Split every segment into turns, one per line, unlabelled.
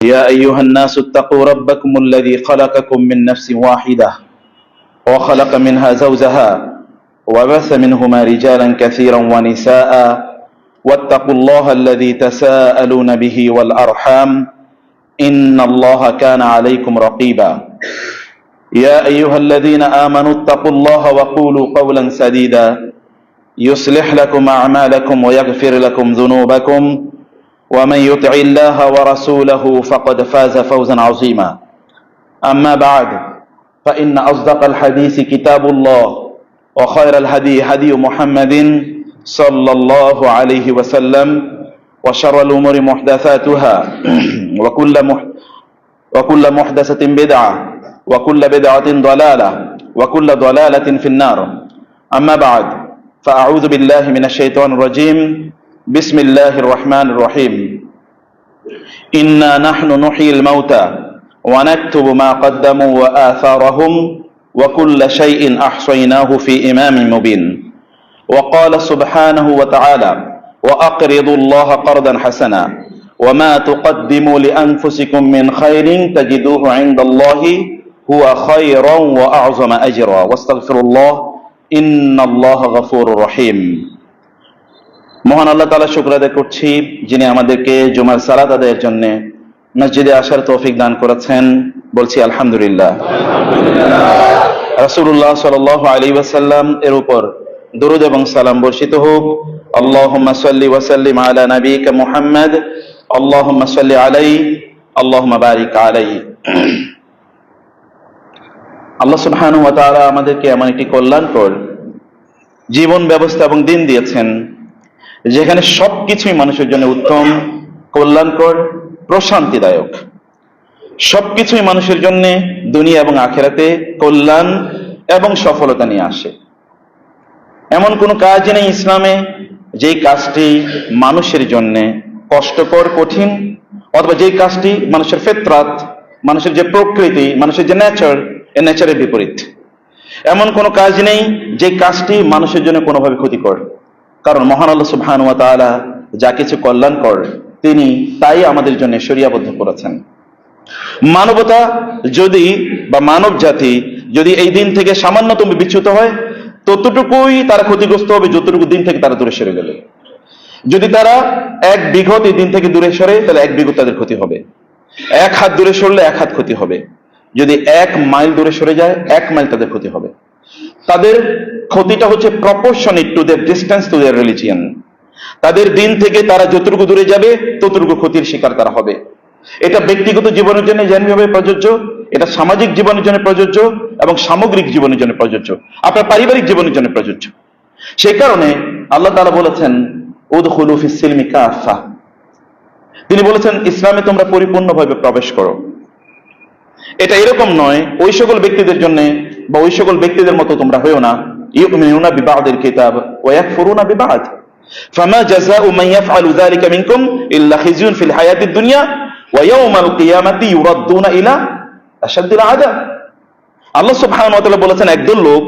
يا أيها الناس اتقوا ربكم الذي خلقكم من نفس واحدة وخلق منها زوجها وبث منهما رجالا كثيرا ونساء واتقوا الله الذي تساءلون به والأرحام إن الله كان عليكم رقيبا يا أيها الذين آمنوا اتقوا الله وقولوا قولا سديدا يصلح لكم أعمالكم ويغفر لكم ذنوبكم ومن يطع الله ورسوله فقد فاز فوزا عظيما أما بعد فإن أصدق الحديث كتاب الله وخير الهدي هدي محمد صلى الله عليه وسلم وشر الأمور محدثاتها وكل محدثة بدعة وكل بدعة ضلالة وكل ضلالة في النار أما بعد فأعوذ بالله من الشيطان الرجيم بسم الله الرحمن الرحيم إنا نحن نحيي الموتى ونكتب ما قدموا وآثارهم وكل شيء أحصيناه في إمام مبين وقال سبحانه وتعالى وأقرضوا الله قرضا حسنا وما تقدموا لأنفسكم من خير تجدوه عند الله هو خيرا وأعظم أجرا واستغفر الله إن الله غفور رحيم মহান আল্লাহ তাআলা শুকর আদায় করছি যিনি আমাদেরকে জুমার সালাত আদায়ের জন্য মসজিদে আসার তৌফিক দান করেছেন। বলছি আলহামদুলিল্লাহ। রাসূলুল্লাহ সাল্লাল্লাহু আলাইহি ওয়াসাল্লাম এর উপর দরুদ এবং সালাম বর্ষিত হোক। আল্লাহুম্মা সাল্লি ওয়া সাল্লিম আলা নাবিয়িকা মুহাম্মদ আল্লাহুম্মা সাল্লি আলাইহি আল্লাহুম্মা বারিক আলাইহি। আল্লাহ সুবহানাহু ওয়া তাআলা আমাদেরকে এমন একটি কল্যাণকর জীবন ব্যবস্থা এবং দিন দিয়েছেন যেখানে সবকিছুই মানুষের জন্য উত্তম, কল্যাণকর, প্রশান্তিদায়ক। সবকিছুই মানুষের জন্য দুনিয়া এবং আখিরাতে কল্যাণ এবং সফলতা নিয়ে আসে। এমন কোনো কাজ নেই ইসলামে যেই কাজটি মানুষের জন্য কষ্টকর, কঠিন, অথবা যেই কাজটি মানুষের ফিতরাত, মানুষের যে প্রকৃতি, মানুষের যে নেচার, এই নেচারের বিপরীত। এমন কোনো কাজ নেই যে কাজটি মানুষের জন্য কোনোভাবে ক্ষতিকর। কারণ মহান আল্লাহ সুবহানাহু ওয়া তাআলা যা কিছু কল্যাণকর তিনি তাই আমাদের জন্য শরিয়াবদ্ধ করেছেন। মানবতা যদি বা মানব জাতি যদি এই দিন থেকে সামান্যতম বিচ্যুত হয় ততটুকুই তারা ক্ষতিগ্রস্ত হবে যতটুকু দিন থেকে তারা দূরে সরে গেলে। যদি তারা এক বিঘত এই দিন থেকে দূরে সরে তাহলে এক বিঘত তাদের ক্ষতি হবে। এক হাত দূরে সরলে এক হাত ক্ষতি হবে। যদি 1 মাইল দূরে সরে যায় 1 মাইল তাদের ক্ষতি হবে। তাদের ক্ষতিটা হচ্ছে proportionate to their distance to their religion. তাদের দিন থেকে তারা যতটুকু দূরে যাবে ততটুকু ক্ষতির শিকার তারা হবে। এটা ব্যক্তিগত জীবনের জন্য যেভাবে প্রযোজ্য, এটা সামাজিক জীবনের জন্য প্রযোজ্য এবং সামগ্রিক জীবনের জন্য প্রযোজ্য, আপনার পারিবারিক জীবনের জন্য প্রযোজ্য। সেই কারণে আল্লাহ তাআলা বলেছেন উদখুলু ফিস সিলমি কাফা। তিনি বলেছেন ইসলামে তোমরা পরিপূর্ণভাবে প্রবেশ করো। এটা এরকম নয় ওই সকল ব্যক্তিদের জন্য বা ওই সকল ব্যক্তিদের মতো তোমরা হয়েও না ইউমিনুনা বিবাদিল কিতাব ওয়া ইয়াকফুরুনা বিবাদ ফামা জাযাউ মান ইয়াফআলু যালিকা মিনকুম ইল্লা খিজয়ুন ফিল হায়াতিদ দুনিয়া ওয়া ইয়াউমাল কিয়ামাতি ইউরাদ্দুনা ইলা আশাদ্দিল আযাব। আল্লাহ সুবহানাহু ওয়া তাআলা বলেছেন একদল লোক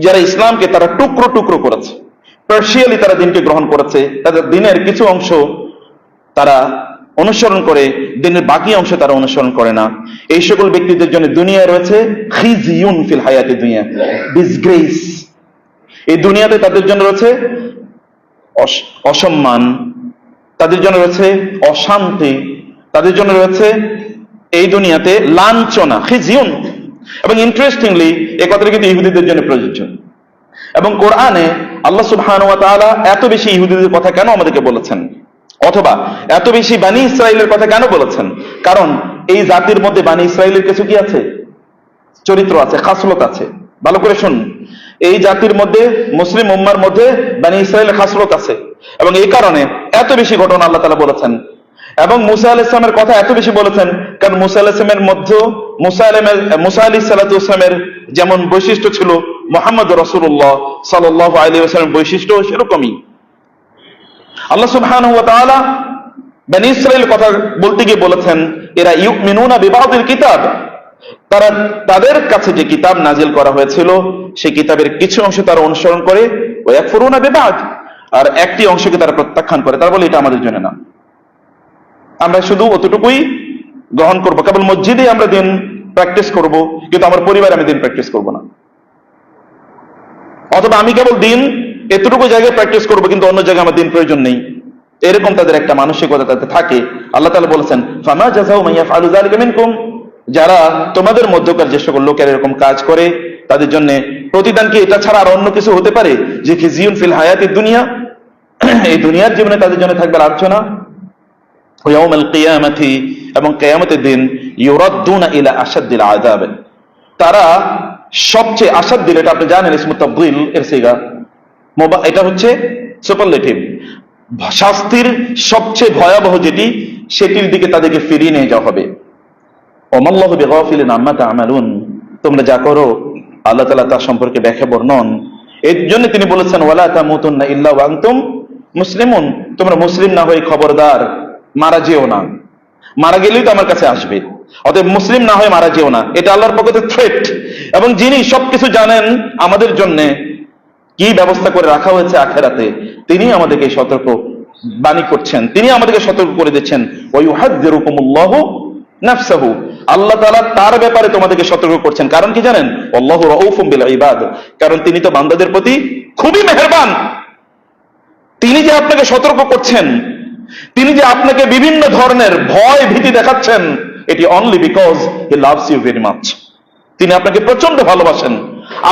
যারা ইসলামকে তারা টুকরো টুকরো করেছে, পার্শিয়ালি তারা দিনকে গ্রহণ করেছে, তাদের দিনের কিছু অংশ তারা অনুসরণ করে, দিনের বাকি অংশ তারা অনুসরণ করে না। এই সকল ব্যক্তিদের জন্য দুনিয়ায় রয়েছে খিজিয়ুন ফিল হায়াতি দুনিয়া, ডিসগ্রেস। এই দুনিয়াতে তাদের জন্য রয়েছে অসম্মান, তাদের জন্য রয়েছে অশান্তি, তাদের জন্য রয়েছে এই দুনিয়াতে লাঞ্ছনা, খিজিয়ুন। এবং ইন্টারেস্টিংলি এই কথাটা কিন্তু ইহুদিদের জন্য প্রযোজ্য। এবং কোরআনে আল্লাহ সুবহানাহু ওয়া তাআলা এত বেশি ইহুদিদের কথা কেন আমাদেরকে বলেছেন, অথবা এত বেশি বানি ইসরাইলের কথা কেন বলেছেন? কারণ এই জাতির মধ্যে বানি ইসরাইলের কিছু কি আছে? চরিত্র আছে, খাসলত আছে। ভালো করে শুন, এই জাতির মধ্যে, মুসলিম উম্মার মধ্যে বানি ইসরাইলের খাসলত আছে এবং এই কারণে এত বেশি ঘটনা আল্লাহ তাআলা বলেছেন। এবং মুসা আলাইহিস সালামের কথা এত বেশি বলেছেন কারণ মুসা আলাইহিস সালামের মধ্যে মুসা আলাইহিস সালামের যেমন বৈশিষ্ট্য ছিল মুহাম্মদ রাসূলুল্লাহ সাল্লাল্লাহু আলাইহি ওয়াসাল্লামের বৈশিষ্ট্য সেরকমই। আল্লাহ সুবহানাহু ওয়া তাআলা বনি ইসরাইলের কথা বলতে গিয়ে বলেছেন এরা ইউমিনুনা বিবাদিল কিতাব, তারা তাদের কাছে যে কিতাব নাজিল করা হয়েছিল সেই কিতাবের কিছু অংশ তারা অনুসরণ করে, ওয়া ইয়াকফুরুনা বিবাদ, আর একটি অংশকে তারা প্রত্যাখ্যান করে। তারা বলে এটা আমাদের জন্য না, আমরা শুধু অতটুকুই গ্রহণ করব, কেবল মসজিদে আমরা দিন প্র্যাকটিস করব, কিন্তু আমার পরিবারে আমি দিন প্র্যাকটিস করব না। অথবা আমি কেবল দিন এতটুকু জায়গায় প্র্যাকটিস করব, কিন্তু অন্য জায়গায় আমার দিন প্রয়োজন নেই। এরকম তাদের একটা মানসিকতা তাদের থাকে। আল্লাহ তাআলা বলেছেন, ফামা জাযাউ মান ইয়াফআলু যালিকা মিনকুম, যারা তোমাদের মধ্যকার যে সকল লোকেরা এরকম কাজ করে তাদের জন্য প্রতিদান কি এটা ছাড়া আর অন্য কিছু হতে পারে? যে খিজিউন ফিল হায়াতিদ দুনিয়া, এই দুনিয়ার জীবনে তাদের জন্য থাকবে লাঞ্ছনা, ওয়া ইয়াউমাল কিয়ামাতি, এবং কিয়ামতের দিন ইউরাদ্দুনা ইলা আশাদ্দিল আযাব, তারা সবচেয়ে আশাদ্দিল, এটা আপনি জানেন ইসমু তাফদীল এর সিগা, এটা হচ্ছে সুপারলেটিভ, শাস্তির সবচেয়ে ভয়াবহ যেটি, সেটির দিকে তাদেরকে ফিরিয়ে নিয়ে যাওয়া হবে। ওমাল্লাহু বিগাফিলিন আম্মা তা'মালুন, তোমরা যা করো আল্লাহ তাআলা তার সম্পর্কে ব্যাখ্যা বর্ণন। এর জন্য তিনি বলেছেন, ওয়ালা তামুতুন্না ইল্লা ওয়া আনতুম মুসলিমুন, তোমরা মুসলিম না হয়ে খবরদার মারা যেও না। মারা গেলেই তো আমার কাছে আসবে, অতএব মুসলিম না হয়ে মারা যেও না, এটা আল্লাহর পক্ষ থেকে থ্রেট। এবং যিনি সবকিছু জানেন আমাদের জন্য কি ব্যবস্থা করে রাখা হয়েছে আখেরাতে, তিনি আমাদেরকে সতর্ক বাণী করছেন, তিনি আমাদেরকে সতর্ক করে দিচ্ছেন। ওয়ায়ুহাযযিরুকুমুল্লাহু নাফসাহু, আল্লাহ তাআলা তার ব্যাপারে তোমাদেরকে সতর্ক করছেন। কারণ কি জানেন? আল্লাহু রাউফুম বিল ইবাদ, কারণ তিনি তো বান্দাদের প্রতি খুবই মেহেরবান। তিনি যে আপনাকে সতর্ক করছেন, তিনি যে আপনাকে বিভিন্ন ধরনের ভয় ভীতি দেখাচ্ছেন, এটি only because he loves you very much. তিনি আপনাকে প্রচন্ড ভালোবাসেন।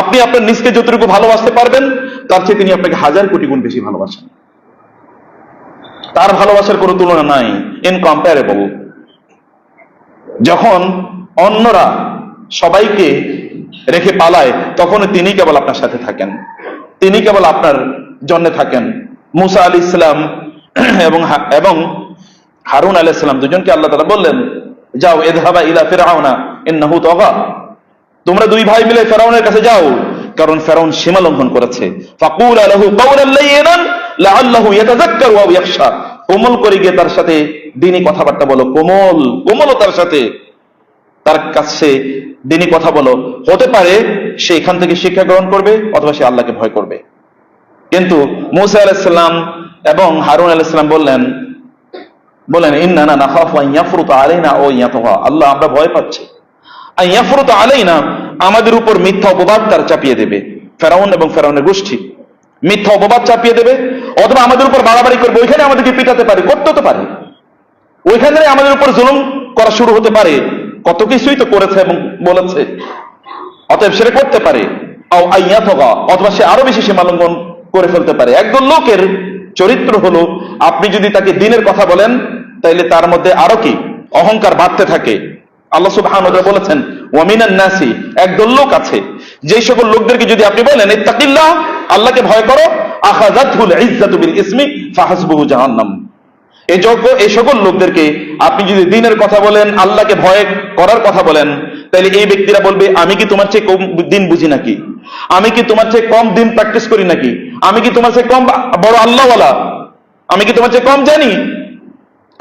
আপনি আপনার নিজকে যতটুকু ভালোবাসতে পারবেন, তার চেয়ে তিনি আপনাকে হাজার কোটি গুণ বেশি ভালোবাসেন। তার ভালোবাসার কোনো তুলনা নাই, ইনকম্পারেবল। যখন অন্যরা সবাইকে রেখে পালায়, তখন তিনি কেবল আপনার সাথে থাকেন, তিনি কেবল আপনার জন্য থাকেন। মুসা আলাইহিস সালাম এবং হারুন আলাইহিস সালাম দুজনকে আল্লাহ তাআলা বললেন, যাও ইযহাবা ইলা ফিরআউনা ইন্নাহু তাগা, তোমরা দুই ভাই মিলে ফেরাউনের কাছে যাও, কারণ ফেরাউন সীমা লঙ্ঘন করেছে। ফাকুলা লাহু কাওলান লাইয়িনান লাআল্লাহু ইয়াতাযাক্কারু আও ইয়াখশা, কোমল করে গিয়ে তার সাথে দ্বীনি কথাবার্তা বলো, কোমলতার সাথে তার কাছে দ্বীনি কথা বলো, হতে পারে সে এখান থেকে শিক্ষা গ্রহণ করবে, অথবা সে আল্লাহকে ভয় করবে। কিন্তু মূসা আলাইহিস সালাম এবং হারুন আলাইহিস সালাম বললেন ইন্নানা নাখাফু আন ইয়াফরুতা আলাইনা আও ইয়াতগা, আল্লাহ আমরা ভয় পাচ্ছি আন ইয়াফরুতা আলাইনা, আমাদের উপর মিথ্যা অপবাদ তার চাপিয়ে দেবে। ফেরাউন এবং ফেরাউনের গোষ্ঠী মিথ্যা অপবাদ চাপিয়ে দেবে, অথবা আমাদের উপর বাড়াবাড়ি করবে, ওইখানে আমাদেরকে পিটাতে পারে, করতে হতে পারে, ওইখানে আমাদের উপর জুলুম করা শুরু হতে পারে। কত কিছুই তো করেছে এবং বলেছে, অতএব সেটা করতে পারে। অথবা সে আরো বেশি সীমা লঙ্ঘন করে ফেলতে পারে। একদল লোকের চরিত্র হলো, আপনি যদি তাকে দ্বীনের কথা বলেন, তাইলে তার মধ্যে আরো কি অহংকার বাড়তে থাকে। আল্লাহ সুবহানাহু ওয়া তাআলা বলেছেন, ওয়া মিনান নাসি, একদল লোক আছে, যে সকল লোকদেরকে যদি আপনি বলেন ইত্তাকিল্লাহ, আল্লাহকে ভয় করো, আখাযাতহুল ইজ্জাতু বিল ইসমি ফাহাসবুহু জাহান্নাম, এই সকল লোকদেরকে আপনি যদি দ্বীনের কথা বলেন, আল্লাহকে ভয় করার কথা বলেন, তাহলে এই ব্যক্তিরা বলবে, আমি কি তোমার চেয়ে কম দ্বীন বুঝি নাকি? আমি কি তোমার চেয়ে কম দ্বীন প্র্যাকটিস করি নাকি? আমি কি তোমার চেয়ে কম বড় আল্লাহওয়ালা? আমি কি তোমার চেয়ে কম জানি?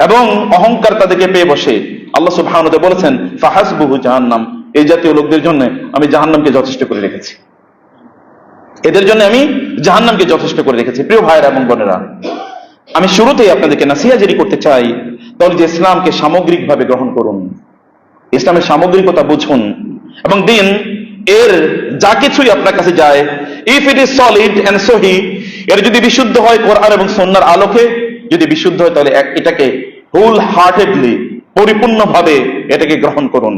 এবং অহংকার তাদেরকে পেয়ে বসে। আল্লাহ সুবহানাহু ওয়া তাআলা বলেছেন, ফাহাসবুহু জাহান্নাম, এই জাতীয় লোকদের জন্য আমি জাহান্নামকে যথেষ্ট করে রেখেছি, এদের জন্য আমি জাহান্নামকে যথেষ্ট করে রেখেছি। প্রিয় ভাইরা এবং বোনেরা, আমি শুরুতেই আপনাদেরকে নাসিহা জারি করতে চাই, তাহলে যে ইসলামকে সামগ্রিকভাবে গ্রহণ করুন, ইসলামের সামগ্রিকতা বুঝুন, এবং দিন এর যা কিছুই আপনার কাছে যায়, if it is solid and সহি, এর যদি বিশুদ্ধ হয় কোরআন এবং সুন্নাহর আলোকে যদি বিশুদ্ধ হয়, তাহলে এটাকে হোল হার্টেডলি, পরিপূর্ণভাবে এটাকে গ্রহণ করুন,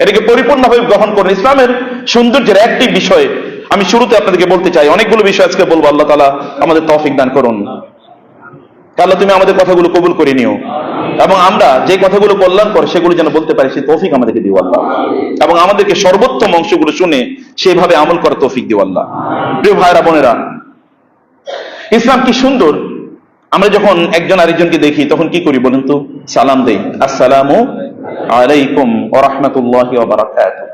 এটাকে পরিপূর্ণভাবে গ্রহণ করুন। ইসলামের সৌন্দর্যের একটি বিষয় আমি শুরুতে আপনাদেরকে বলতে চাই, অনেকগুলো বিষয় আজকে বলবো, আল্লাহ তাআলা আমাদের তৌফিক দান করুন। আল্লাহ তুমি আমাদের কথাগুলো কবুল করে নিও, এবং আমরা যে কথাগুলো কল্যাণকর সেগুলো যেন বলতে পারি, সেই তৌফিক আমাদেরকে দিও আল্লাহ, এবং আমাদেরকে সর্বোত্তম অংশগুলো শুনে সেইভাবে আমল করার তৌফিক দিও আল্লাহ। প্রিয় ভাইরা বোনেরা, ইসলাম কি সুন্দর। আমরা যখন একজন আরেকজনকে দেখি তখন কি করি বলেন তো? সালাম দেই, আসসালামু আলাইকুম ওয়া রাহমাতুল্লাহি ওয়া বারাকাতুহু।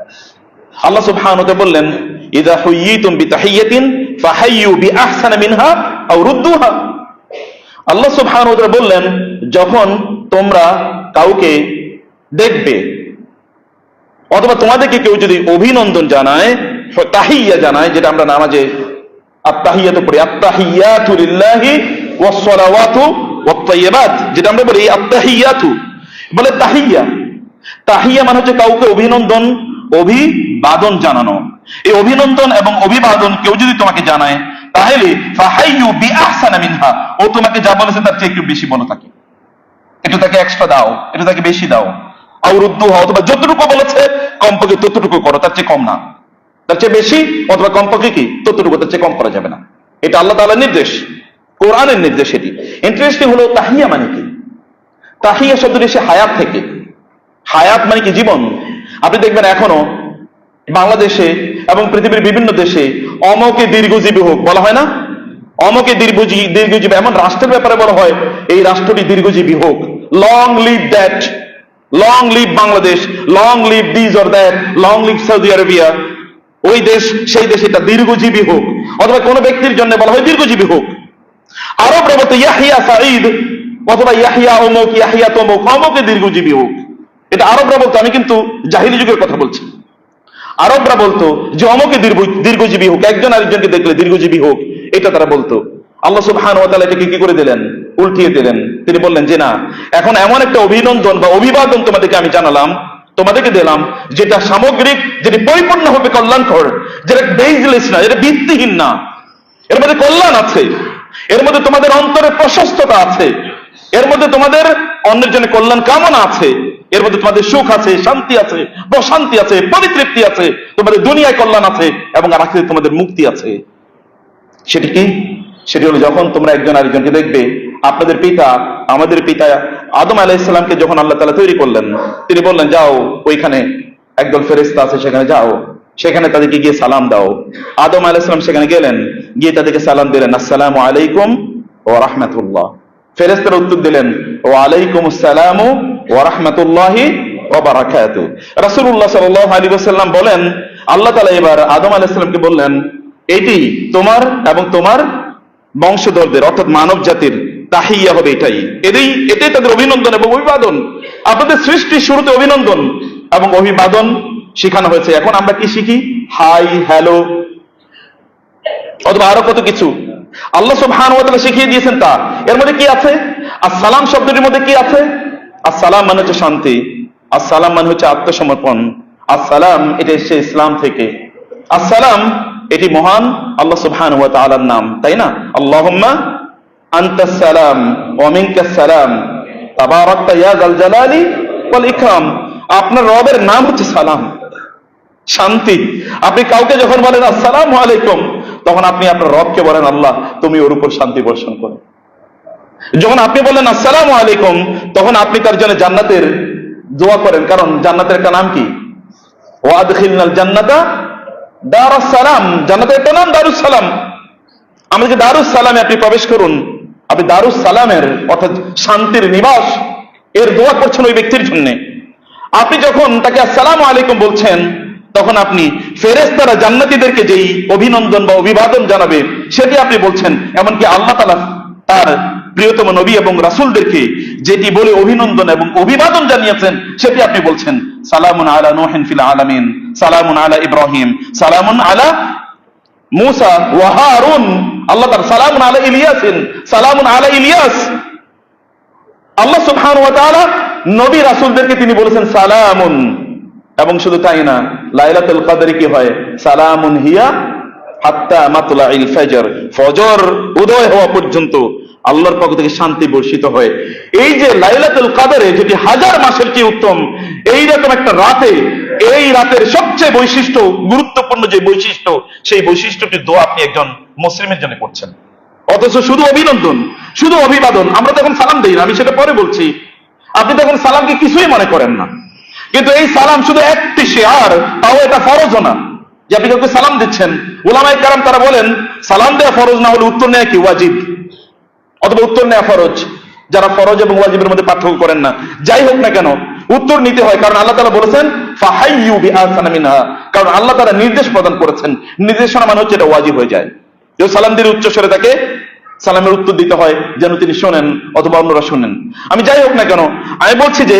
আল্লাহ সুবহানাহু ওয়া তাআলা বললেন, ইযা হুয়িতুম বিতাহিয়াতিন ফাহাইয়ু বিআহসানা মিনহা আও রুদ্দুহা। আল্লাহ সুবহানাহু ওয়া তাআলা বললেন, যখন তোমরা কাউকে দেখবে, অথবা তোমাদেরকে কেউ যদি অভিনন্দন জানায়, তাহিয়া জানায়, যেটা আমরা নামাজে আত-তাহিয়াতু পড়ি, আত-তাহিয়াতু লিল্লাহি ওয়াস সালাওয়াতু ওয়াত তাইয়্যিবাত, যেটা আমরা বলি আত-তাহিয়াতু, বলে তাহিয়া। তাহিয়া মানে হচ্ছে কাউকে অভিনন্দন, অভিবাদন জানানো। এই অভিনন্দন এবং অভিবাদন কেউ যদি তোমাকে জানায়, তাহলে ফাহাইয়ু বিআহসানা মিনহা, ও তোমাকে যা বলেছে তার চেয়ে একটু বেশি বলো তাকে, একটু তাকে এক্সট্রা দাও, একটু তাকে বেশি দাও। আও রুদ্দুহা, অথবা যতটুকু বলেছে কমপক্ষে ততটুকু করো, তার চেয়ে কম না। তার চেয়ে বেশি অথবা কমপক্ষে কি ততটুকু, তার চেয়ে কম করা যাবে না। এটা আল্লাহ তাআলার নির্দেশ, কোরআনের নির্দেশ। এটি ইন্টারেস্টিং হলো তাহিয়া মানে কি? তাহিয়া শব্দটি এসে হায়াত থেকে। হায়াত মানে কি? জীবন। আপনি দেখবেন এখনো বাংলাদেশে এবং পৃথিবীর বিভিন্ন দেশে অমকে দীর্ঘজীবী হোক বলা হয় না? অমকে দীর্ঘজীবী, এমন রাষ্ট্রের ব্যাপারে বলা হয় এই রাষ্ট্রটি দীর্ঘজীবী হোক। Long live that, long live Bangladesh, long live this or that, long live Saudi Arabia. ওই দেশ, সেই দেশ এটা দীর্ঘজীবী হোক। অথবা কোনো ব্যক্তির জন্য বলা হয় দীর্ঘজীবী হোক। আরবরা বলতো ইয়াহিয়া সাঈদ, অথবা ইয়াহিয়া অমুক, ইয়াহিয়া তমুক, অমুকে দীর্ঘজীবী হোক। এটা আরবরা বলতো, আমি কিন্তু জাহিলি যুগের কথা বলছি। আরবরা বলতো যে অমুকে দীর্ঘজীবী হোক, একজন আরেকজনকে দেখলে দীর্ঘজীবী হোক, এটা তারা বলতো। আল্লাহ সুবহানাহু ওয়া তাআলা এটাকে কি করে দিলেন? উল্টিয়ে দিলেন। তিনি বললেন যে না, এখন এমন একটা অভিনন্দন বা অভিবাদন তোমাদেরকে আমি জানালাম, তোমাদেরকে দিলাম, যেটা সামগ্রিক, যেটা পরিপূর্ণভাবে কল্যাণকর, যেটা বেইজলেস না, যেটা ভিত্তিহীন না। এর মধ্যে কল্যাণ আছে, এর মধ্যে তোমাদের অন্তরে প্রশস্ততা আছে, এর মধ্যে তোমাদের অন্যের জন্য কল্যাণ কামনা আছে, এর মধ্যে তোমাদের সুখ আছে, শান্তি আছে, প্রশান্তি আছে, পরিতৃপ্তি আছে, তোমাদের দুনিয়ায় কল্যাণ আছে এবং আখিরাতে তোমাদের মুক্তি আছে। সেটি কি? সেটি হলো যখন তোমরা একজন আরেকজনকে দেখবে। আপনাদের পিতা, আমাদের পিতা আদম আলাইহিস সালামকে যখন আল্লাহ তাআলা তৈরি করলেন, তিনি বললেন যাও, ওইখানে একদল ফেরেশতা আছে, সেখানে যাও, সেখানে তাদেরকে গিয়ে সালাম দাও। আদম আলাইহিস সালাম সেখানে গেলেন, গিয়ে তাদেরকে সালাম দিলেন, আসসালামু আলাইকুম ওয়া রাহমাতুল্লাহ। ফেরেশতারা উত্তর দিলেন, ওয়া আলাইকুম আসসালাম ওয়া রাহমাতুল্লাহি ওয়া বারাকাতুহু। রাসূলুল্লাহ সাল্লাল্লাহু আলাইহি ওয়াসাল্লাম বলেন, আল্লাহ তাআলা এবার আদম আলাইহিস সালামকে বললেন, এটি তোমার এবং তোমার বংশধরদের, অর্থাৎ মানব জাতির তাহিয়া হবে, এটাই তাদের অভিনন্দন এবং অভিবাদন। আপনাদের সৃষ্টির শুরুতে অভিনন্দন এবং অভিবাদন শেখানো হয়েছে। এখন আমরা কি শিখি? হাই, হ্যালো, অথবা আরো কত কিছু আল্লাহ সুবহানাহু ওয়া তাআলা শিখিয়ে দিয়েছেন। তা এর মধ্যে কি আছে? আসসালাম শব্দটির মধ্যে কি আছে? আসসালাম মানে হচ্ছে শান্তি, আসসালাম মানে হচ্ছে আত্মসমর্পণ, আসসালাম এটা এসেছে ইসলাম থেকে। আসসালাম এটি মহান আল্লাহ সুবহানাহু ওয়া তাআলার নাম, তাই না? আল্লাহুম্মা আনতাস সালাম ওয়া মিনকাস সালাম তাবারাকতা ইয়া যাল জালালি ওয়াল ইকরাম। আপনার রবের নাম হচ্ছে সালাম, শান্তি। আপনি কাউকে যখন বলেন আসসালামু আলাইকুম, তখন আপনি আপনার রবকে বলেন আল্লাহ তুমি ওর উপর শান্তি বর্ষণ করো। যখন আপনি বলেন আসসালামু আলাইকুম, তখন আপনি তার জন্য জান্নাতের দোয়া করেন, কারণ জান্নাতের একটা নাম কি? ওয়াদখিলনাল জান্নাতা দারুস সালাম। জান্নাতের একটা নাম দারুস সালাম। আমাদেরকে দারুস সালামে আপনি প্রবেশ করুন। আপনি দারুস সালামের, অর্থাৎ শান্তির নিবাস, এর দোয়া করছেন ওই ব্যক্তির জন্য। আপনি যখন তাকে আসসালামু আলাইকুম বলছেন, তখন আপনি ফেরেশতারা জান্নাতীদেরকে যেই অভিনন্দন বা অভিবাদন জানাবে সেটি আপনি বলছেন। এমনকি আল্লাহ তাআলা তার প্রিয়তম নবী এবং রাসূলদেরকে যেটি বলে অভিনন্দন এবং অভিবাদন জানিয়েছেন সেটি আপনি বলছেন, সালামুন আলা নূহিন ফিল আলামিন, সালামুন আলা ইব্রাহিম, সালামুন আলা মূসা ওয়া হারুন। আল্লাহ তাআলা সালামুন আলা ইলিয়াসিন, সালামুন আলা ইলিয়াস। আল্লাহ সুবহানাহু ওয়া তাআলা নবী রাসূলদেরকে তিনি বলেছেন সালামুন। এবং শুধু তাই না, লাইলাতুল কদরে কি হয়? সালামুন হিয়া হাত্তা মাতলাইল ফজর, ফজর উদয় হওয়া পর্যন্ত আল্লাহর পক্ষ থেকে শান্তি বর্ষিত হয়। এই যে লাইলাতুল কদরে, যেটি হাজার মাসের চেয়ে উত্তম, এই রকম একটা রাতে, এই রাতের সবচেয়ে বৈশিষ্ট্য, গুরুত্বপূর্ণ যে বৈশিষ্ট্য, সেই বৈশিষ্ট্যটির দোয়া আপনি একজন মুসলিমের জন্য করছেন। অথচ শুধু অভিনন্দন, শুধু অভিবাদন। আমরা তখন সালাম দেই না, আমি সেটা পরে বলছি। আপনি তখন সালামকে কিছুই মনে করেন না। কিন্তু এই সালাম শুধু একটি শেয়ার, তাও এটা ফরজ না যে আপনি কাউকে সালাম দিচ্ছেন। উলামায়ে কেরাম তারা বলেন সালাম দেওয়া ফরজ না হলে উত্তর নেওয়া কি ওয়াজিব, অথবা উত্তর নেওয়া ফরজ। যারা ফরজ এবং ওয়াজিবের মধ্যে পার্থক্য করেন না, যাই হোক না কেন উত্তর নিতে হয়, কারণ আল্লাহ তাআলা বলেছেন ফাহাইয়ু বিআহসানা মিনহা। কারণ আল্লাহ তাআলা নির্দেশ প্রদান করেছেন, নির্দেশনা মানে হচ্ছে এটা ওয়াজিব হয়ে যায়। কেউ সালাম দিলে উচ্চ স্বরে তাকে সালামের উত্তর দিতে হয়, যেন তিনি শোনেন অথবা অন্যরা শোনেন। আমি যাই হোক না কেন, আমি বলছি যে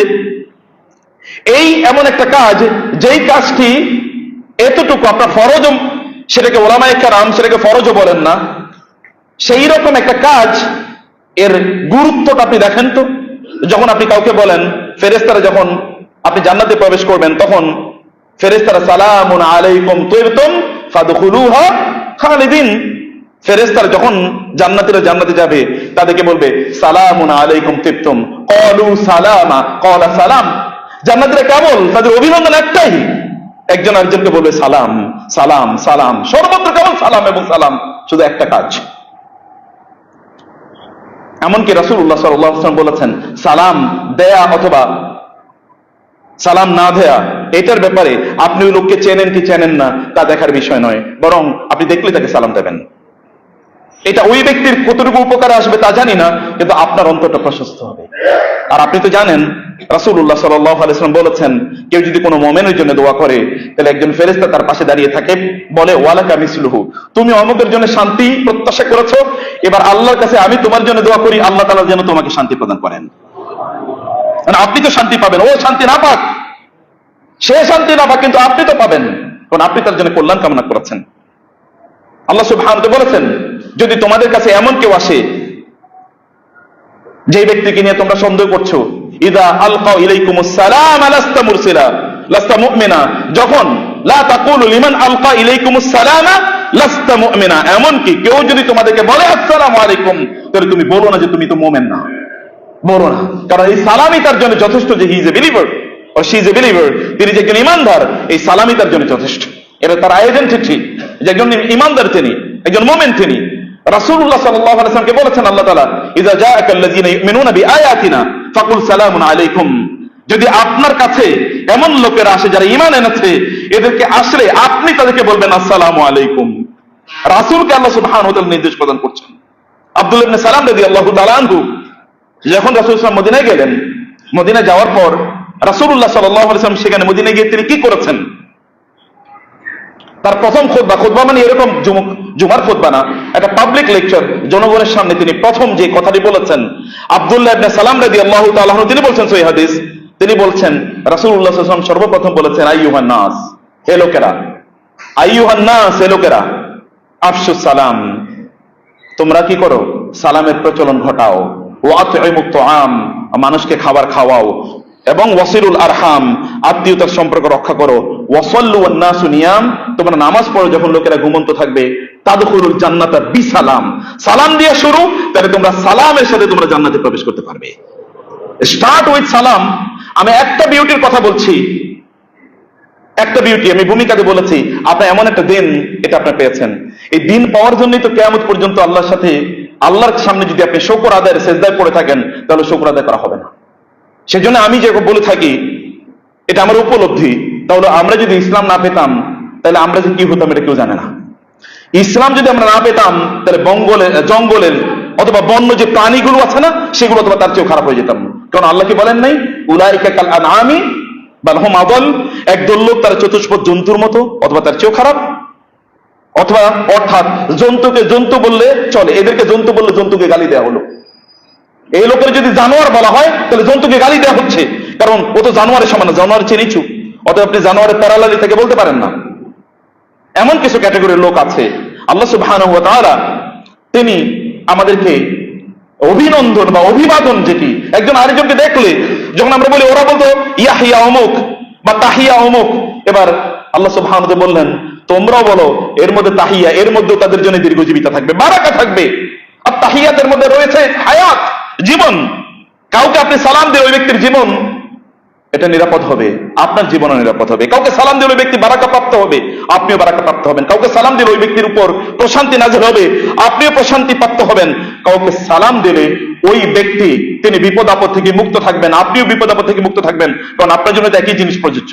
এই এমন একটা কাজ, যেই কাজটি এতটুকু আপনার ফরজ, সেটাকে ওলামায়ে কেরাম সেটাকে ফরজও বলেন না, সেই রকম একটা কাজ, এর গুরুত্বটা আপনি দেখেন তো। যখন আপনি কাউকে বলেন, ফেরেশতারা যখন আপনি জান্নাতে প্রবেশ করবেন তখন ফেরেশতারা সালামুন আলাইকুম তিবতুম ফাদখুলুহা খালিদিন, ফেরেশতারা যখন জান্নাতীরা জান্নাতে যাবে তাদেরকে বলবে সালামুন আলাইকুম তিবতুম ক্বালু সালামা ক্বালা সালাম। জান্নাতীরা কেবল তাদের অভিনন্দন একটাই, একজন আরেকজনকে বলবে সালাম সালাম সালাম, সর্বত্র কেবল সালাম এবং সালাম, শুধু একটা কাজ। এমনকি রাসূলুল্লাহ সাল্লাল্লাহু আলাইহি ওয়াসাল্লাম বলেছেন সালাম দেয়া অথবা সালাম না দেয়া এটার ব্যাপারে আপনি ওই লোককে চেনেন কি চেনেন না তা দেখার বিষয় নয়, বরং আপনি দেখলে তাকে সালাম দেবেন। এটা ওই ব্যক্তির কতটুকু উপকার আসবে তা জানি না, কিন্তু আপনার অন্তরটা প্রশস্ত হবে। আর আপনি তো জানেন রাসূলুল্লাহ সাল্লাল্লাহু আলাইহি ওয়াসাল্লাম বলেছেন, কেউ যদি কোনো মুমিনের জন্য দোয়া করে তাহলে একজন ফেরেশতা তার পাশে দাঁড়িয়ে থাকে, বলে ওয়ালাকা মিসলুহু, তুমি অমুকের জন্য শান্তি প্রত্যাশা করেছো, এবার আল্লাহর কাছে আমি তোমার জন্য দোয়া করি আল্লাহ তাআলা যেন তোমাকে শান্তি প্রদান করেন। মানে আপনি তো শান্তি পাবেন, ও শান্তি না পাক, সে শান্তি না পাক, কিন্তু আপনি তো পাবেন, কারণ আপনি তার জন্য কল্যাণ কামনা করেছেন। আল্লাহ সুবহানাহু ওয়া তাআলা বলেছেন, যদি তোমাদের কাছে এমন কেউ আসে যে ব্যক্তিকে নিয়ে তোমরা সন্দেহ করছো, ইদা আলকাউ ইলাইকুমুস সালাম লাস্তা মুরসিলা লাস্তা মুমিনা, যখন লা তাকুলু লিমান আলকা ইলাইকুমুস সালাম লাস্তা মুমিনা, এমন কি কেউ যদি তোমাদেরকে বলে আসসালামু আলাইকুম তাহলে তুমি বলো না যে তুমি তো মুমিন না, বলো না, কারণ এই সালামই তার জন্য যথেষ্ট যে he is a believer or she is a believer, তিনি যে একজন ঈমানদার এই সালামই তার জন্য যথেষ্ট। এটা তার আইডেন্টিটি যে একজন ঈমানদার, তিনি একজন মুমিন। তিনি রাসূলুল্লাহ সাল্লাল্লাহু আলাইহি ওয়াসাল্লামকে বলেছেন আল্লাহ তাআলা, ইযা জাআকাল্লাযীনা ইউমিনুনা বিআয়াতিনা ফাকুল সালামুন আলাইকুম, যদি আপনার কাছে এমন লোকেরা আসে যারা ঈমান এনেছে, এদেরকে আসলে আপনি তাদেরকে বলবেন আসসালামু আলাইকুম। রাসূলকে আল্লাহ সুবহানাহু ওয়া তাআলা নির্দেশ প্রদান করছেন। আব্দুল্লাহ ইবনে সালাম রাদিয়াল্লাহু তাআলা আনহু যখন রাসূল সাল্লাল্লাহু আলাইহি ওয়াসাল্লাম মদিনায় গেলেন, মদিনায় যাওয়ার পর রাসূলুল্লাহ সাল্লাল্লাহু আলাইহি ওয়াসাল্লাম সেখানে মদিনায় গিয়ে তিনি কি করেছেন, তার প্রথম খুতবা মানে এরকম জুমার খুতবা না, একটা পাবলিক লেকচার, জনগণের সামনে তিনি প্রথম যে কথাটি বলেছেন, আব্দুল্লাহ ইবনে সালাম রাদিয়াল্লাহু তাআলা আনহু তিনি বলছেন সহিহ হাদিস, তিনি বলছেন রাসূলুল্লাহ সাল্লাল্লাহু আলাইহি ওয়াসাল্লাম সর্বপ্রথম বলেছেন আইয়ুহান নাস, হে লোকেরা, আইয়ুহান নাস, হে লোকেরা, আফশুস সালাম, তোমরা কি করো, সালামের প্রচলন ঘটাও, ওয়া আতইমুত তুআম, মানুষকে খাবার খাওয়াও, এবং ওয়াসিলুল আরহাম, আত্মীয়তার সম্পর্ক রক্ষা করো, ওয়াসাল্লু ওয়ান নাসু নিয়াম, তোমরা নামাজ পড়ো যখন লোকেরা ঘুমন্ত থাকবে, তাদখুলুল জান্নাতা বিসালাম, সালাম দিয়ে শুরু, তাহলে তোমরা সালামের সাথে তোমরা জান্নাতে প্রবেশ করতে পারবে। স্টার্ট উইথ সালাম। আমি একটা বিউটির কথা বলছি, একটা বিউটি আমি ভূমিকাতে বলেছি, আপনি এমন একটা দিন এটা আপনি পেয়েছেন, এই দিন পাওয়ার জন্যই তো কিয়ামত পর্যন্ত আল্লাহর সাথে, আল্লাহর সামনে যদি আপনি শুকর আদায়ের সেজদায় পড়ে থাকেন তাহলে শুকর আদায় করা হবে না। সেজন্য আমি যে বলে থাকি, এটা আমার উপলব্ধি, তাহলে আমরা যদি ইসলাম না পেতাম তাহলে আমরা যে কি হতাম এটা কেউ জানে না। ইসলাম যদি আমরা না পেতাম তাহলে জঙ্গলের অথবা বন্য যে প্রাণীগুলো আছে না সেগুলো অথবা তার চেয়েও খারাপ হয়ে যেতাম। কারণ আল্লাহ কি বলেন নাই, উলাইকা কাল আনআমি বাল হুম আদাল, একদল লোক তার চতুষ্পদ জন্তুর মতো অথবা তার চেয়েও খারাপ, অথবা অর্থাৎ জন্তুকে জন্তু বললে চলে, এদেরকে জন্তু বললে জন্তুকে গালি দেওয়া হলো। এই লোকের যদি জানোয়ার বলা হয় তাহলে জন্তুকে গালি দেওয়া হচ্ছে, কারণ ও তো জানোয়ারের সমান, জানোয়ার চেয়ে নিচু, অতএব আপনি জানোয়ারের প্যারালালি থেকে বলতে পারেন না। এমন কিছু ক্যাটাগরির লোক আছে। আল্লাহ সুবহানাহু ওয়া তাআলা তিনি আমাদেরকে অভিনন্দন বা অভিবাদন, যেটি একজন আরেকজনকে দেখলে যখন আমরা বলি, ওরা বলতো ইয়াহিয়া অমুক বা তাহিয়া অমুক, এবার আল্লাহ সুবহানাহু ওয়া তাআলা বললেন তোমরাও বলো এর মধ্যে তাহিয়া, এর মধ্যে তাদের জন্য দীর্ঘজীবিতা থাকবে, বারাকা থাকবে। আর তাহিয়াতের মধ্যে রয়েছে হায়াত, জীবন। কাউকে আপনি সালাম দিয়ে ওই ব্যক্তির জীবন এটা নিরাপদ হবে, আপনার জীবনও নিরাপদ হবে। কাউকে সালাম দিলে ওই ব্যক্তি বারাকা প্রাপ্ত হবে, আপনিও বারাকা প্রাপ্ত হবেন। কাউকে সালাম দিলে ওই ব্যক্তির উপর প্রশান্তি নাযিল হবে, আপনিও প্রশান্তি প্রাপ্ত হবেন। কাউকে সালাম দিলে ওই ব্যক্তি তিনি বিপদ আপদ থেকে মুক্ত থাকবেন, আপনিও বিপদ আপদ থেকে মুক্ত থাকবেন, কারণ আপনার জন্য একই জিনিস প্রযোজ্য।